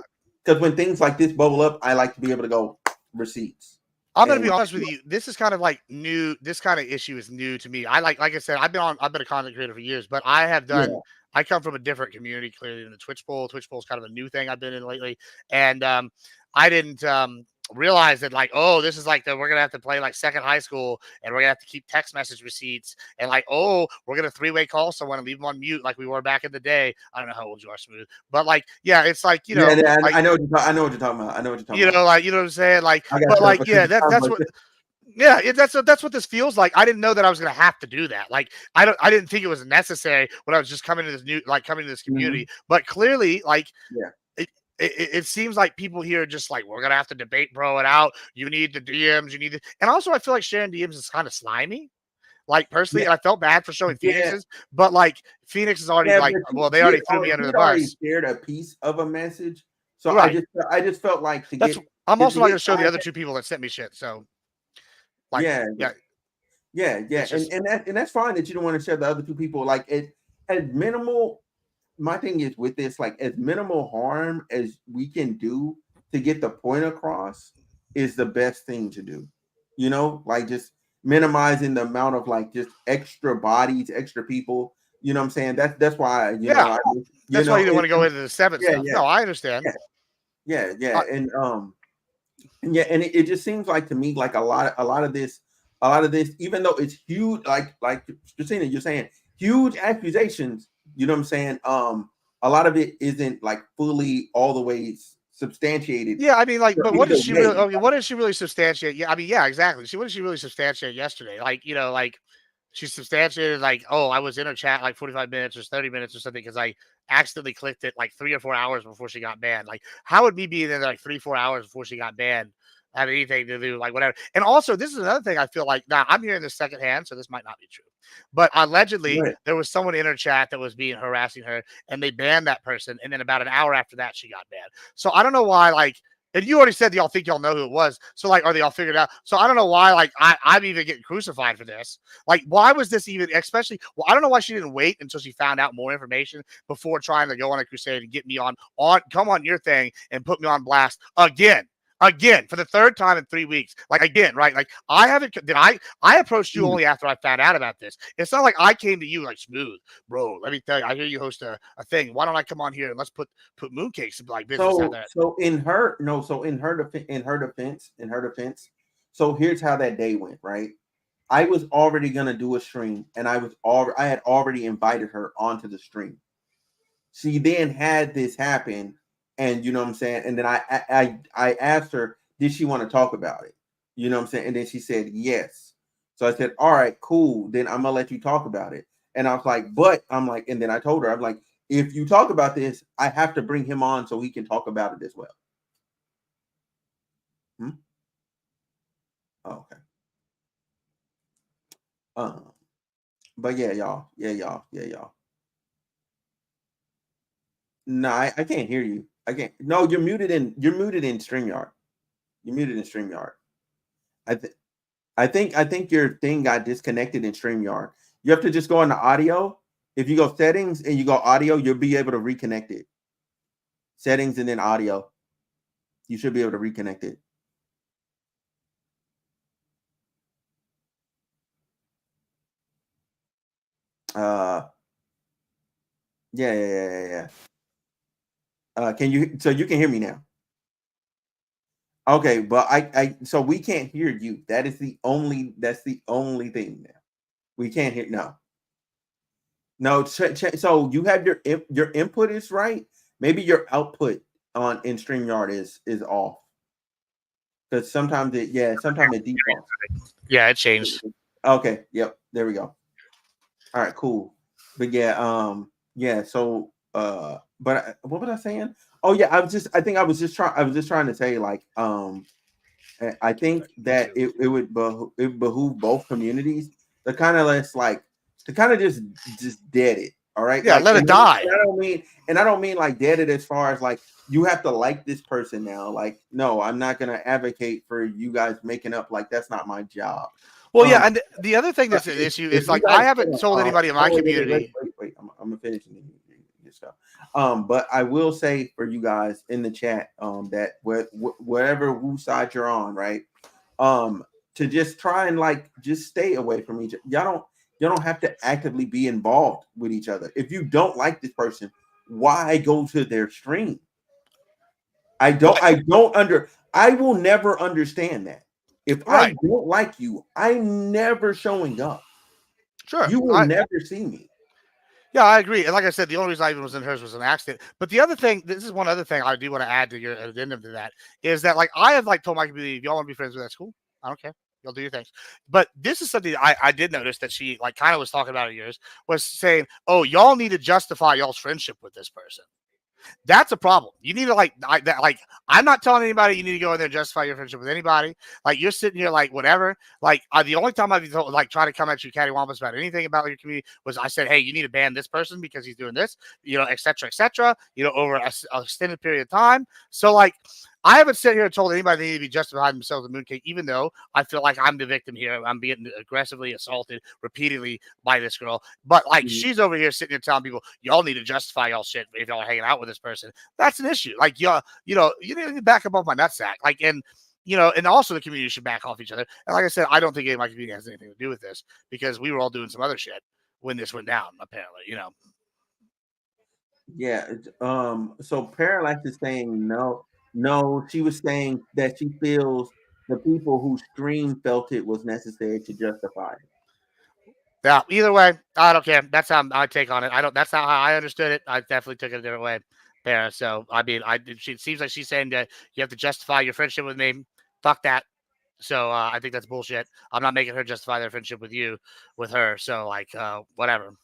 because when things like this bubble up, I like to be able to go receipts. I'm going to be honest with you. This is kind of like new. This kind of issue is new to me. Like I said, I've been a content creator for years, but I have done. Yeah. I come from a different community, clearly in the Twitch poll. Twitch poll is kind of a new thing I've been in lately, and I didn't realize that like, oh, this is like we're gonna have to play like second high school, and we're gonna have to keep text message receipts, and like, oh, we're gonna three-way call someone and leave them on mute like we were back in the day. I don't know how old you are, Smooth, but like, yeah, it's like I know what you're talking about. Like, you know what I'm saying, like, but like, yeah, that's what. Yeah, that's what this feels like. I didn't know that I was going to have to do that. Like, I didn't think it was necessary when I was just coming to this community. Mm-hmm. But clearly, like, it seems like people here are just like, we're going to have to debate, bro, it out. You need the DMs. And also, I feel like sharing DMs is kind of slimy. Like, personally, I felt bad for showing Phoenix's, but like, Phoenix is already they already threw me under the bus. Shared a piece of a message, so right. I just felt like I'm also not going to show the other two people that sent me shit. So. Like, yeah. And that's fine that you don't want to share the other two people. Like, as minimal, my thing is with this, like, as minimal harm as we can do to get the point across is the best thing to do. You know, like just minimizing the amount of like just extra bodies, extra people. You know what I'm saying? That's why. That's why you didn't want to go into the seventh stuff. Yeah. No, I understand. Yeah. And it just seems like to me like a lot of this, even though it's huge, like Christina, you're saying huge accusations, you know what I'm saying? A lot of it isn't like fully all the way substantiated. Yeah, I mean, like, but what did she really? Okay, what did she really substantiate? Yeah, I mean, yeah, exactly. What did she really substantiate yesterday? Like, you know, like She substantiated like, oh, I was in her chat like 45 minutes or 30 minutes or something because I accidentally clicked it like 3 or 4 hours before she got banned. Like, how would me be there like 3-4 hours before she got banned have anything to do, like whatever? And also, this is another thing I feel like now I'm hearing this secondhand, so this might not be true. But allegedly, Right. there was someone in her chat that was being harassing her, and they banned that person. And then about an hour after that, she got banned. So I don't know why, like, and you already said y'all think y'all know who it was. So, like, are they all figured out? So I don't know why, like, I'm even getting crucified for this. Like, why was this even, especially, well, I don't know why she didn't wait until she found out more information before trying to go on a crusade and get me come on your thing and put me on blast again for the third time in 3 weeks. Like, again, right? Like, I approached you only after I found out about this. It's not like I came to you like, Smooth, bro, let me tell you, I hear you host a thing. Why don't I come on here and let's put mooncakes like business out there? So in her defense, so here's how that day went, right? I was already gonna do a stream, and I had already invited her onto the stream. She then had this happen, and you know what I'm saying. And then I asked her, did she want to talk about it? You know what I'm saying. And then she said yes. So I said, all right, cool. Then I'm gonna let you talk about it. And I was like, but I'm like, and then I told her, I'm like, if you talk about this, I have to bring him on so he can talk about it as well. Oh, okay. But yeah, y'all. No, I can't hear you. I can't. No, you're muted in StreamYard. You're muted in StreamYard. I think your thing got disconnected in StreamYard. You have to just go into audio. If you go settings and you go audio, you'll be able to reconnect it. Settings and then audio. You should be able to reconnect it. Yeah. Can you? So you can hear me now? Okay, but so we can't hear you. That's the only thing now. We can't hear no. So you have your input is right. Maybe your output in StreamYard is off. Because sometimes it defaults. Yeah, it changed. Okay, yep, there we go. All right, cool. But yeah, so but what was I saying? Oh yeah, I was just trying to say, like, I think that it would behoove both communities to kind of just dead it. All right. Yeah, like, let it die. I don't mean like dead it as far as like you have to like this person now. Like, no, I'm not gonna advocate for you guys making up. Like, that's not my job. Well, yeah, and the other thing that's an issue is like I haven't told anybody in my community. Wait, I'm gonna finish your stuff. But I will say for you guys in the chat, that whatever woo side you're on, right? To just try and like just stay away from each other. Y'all don't have to actively be involved with each other. If you don't like this person, why go to their stream? I will never understand that. If I don't like you, I'm never showing up. Sure. You will never see me. Yeah, I agree. And like I said, the only reason I even was in hers was an accident. But the other thing, this is one other thing I do want to add to your addendum to that, is that like I have like told my community, if y'all want to be friends with that school, I don't care. Y'all do your things. But this is something I did notice that she like kind of was talking about at yours, was saying, oh, y'all need to justify y'all's friendship with this person. That's a problem. You need to like I'm not telling anybody you need to go in there and justify your friendship with anybody. Like, you're sitting here like whatever. Like, the only time I've told, like, try to come at you cattywampus about anything about your community was I said, hey, you need to ban this person because he's doing this, etc., over a extended period of time. So like, I haven't sat here and told anybody they need to be justifying themselves in Mooncake, even though I feel like I'm the victim here. I'm being aggressively assaulted repeatedly by this girl. But like, she's over here sitting here telling people, y'all need to justify y'all shit if y'all are hanging out with this person. That's an issue. Like, you need to back up off my nutsack. Like, and also the community should back off each other. And like I said, I don't think any of my community has anything to do with this because we were all doing some other shit when this went down, apparently, Yeah. So Parallax is saying no. She was saying that she feels the people who stream felt it was necessary to justify it. Yeah. Either way, I don't care. That's how I take on it. That's how I understood it. I definitely took it a different way, Para. So I mean, it seems like she's saying that you have to justify your friendship with me. Fuck that. So I think that's bullshit. I'm not making her justify their friendship with her. So like, whatever.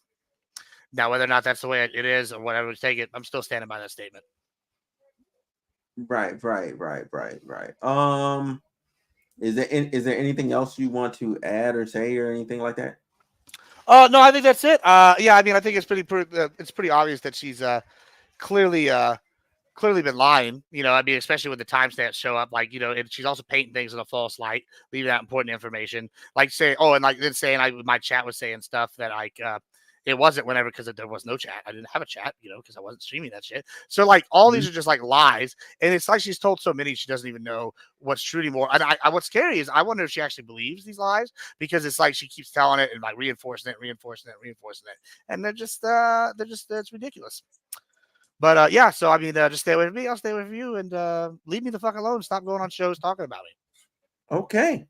Now, whether or not that's the way it is or whatever we take it, I'm still standing by that statement. Right. Is there anything else you want to add or say or anything like that? No, I think that's it. Yeah, I mean, I think it's pretty obvious that she's clearly been lying. You know, I mean, especially when the timestamps show up, like, you know, and she's also painting things in a false light, leaving out important information, like saying, and like then saying my chat was saying stuff that like it wasn't whenever because there was no chat. I didn't have a chat, you know, because I wasn't streaming that shit. So like all these are just like lies, and it's like she's told so many she doesn't even know what's true anymore. And what's scary is I wonder if she actually believes these lies because it's like she keeps telling it and like reinforcing it, and they're just it's ridiculous. But yeah, so I mean, just stay away from me. I'll stay away from you, and leave me the fuck alone. Stop going on shows talking about me. Okay.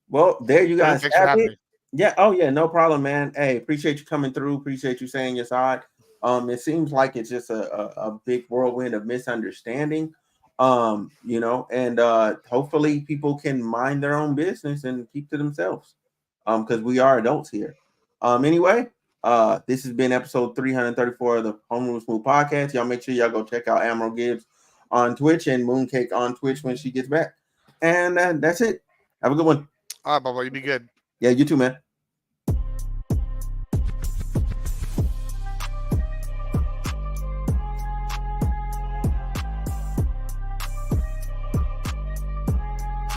Well, there you guys Thanks for have having it. me. Yeah. Oh, yeah. No problem, man. Hey, appreciate you coming through. Appreciate you saying your side. It seems like it's just a big whirlwind of misunderstanding. You know, and hopefully people can mind their own business and keep to themselves. Because we are adults here. Anyway, this has been episode 334 of the Homeroom Smooth podcast. Y'all make sure y'all go check out Admiral Gibbs on Twitch and Mooncake on Twitch when she gets back. And that's it. Have a good one. All right, Bubba, you be good. Yeah, you too, man.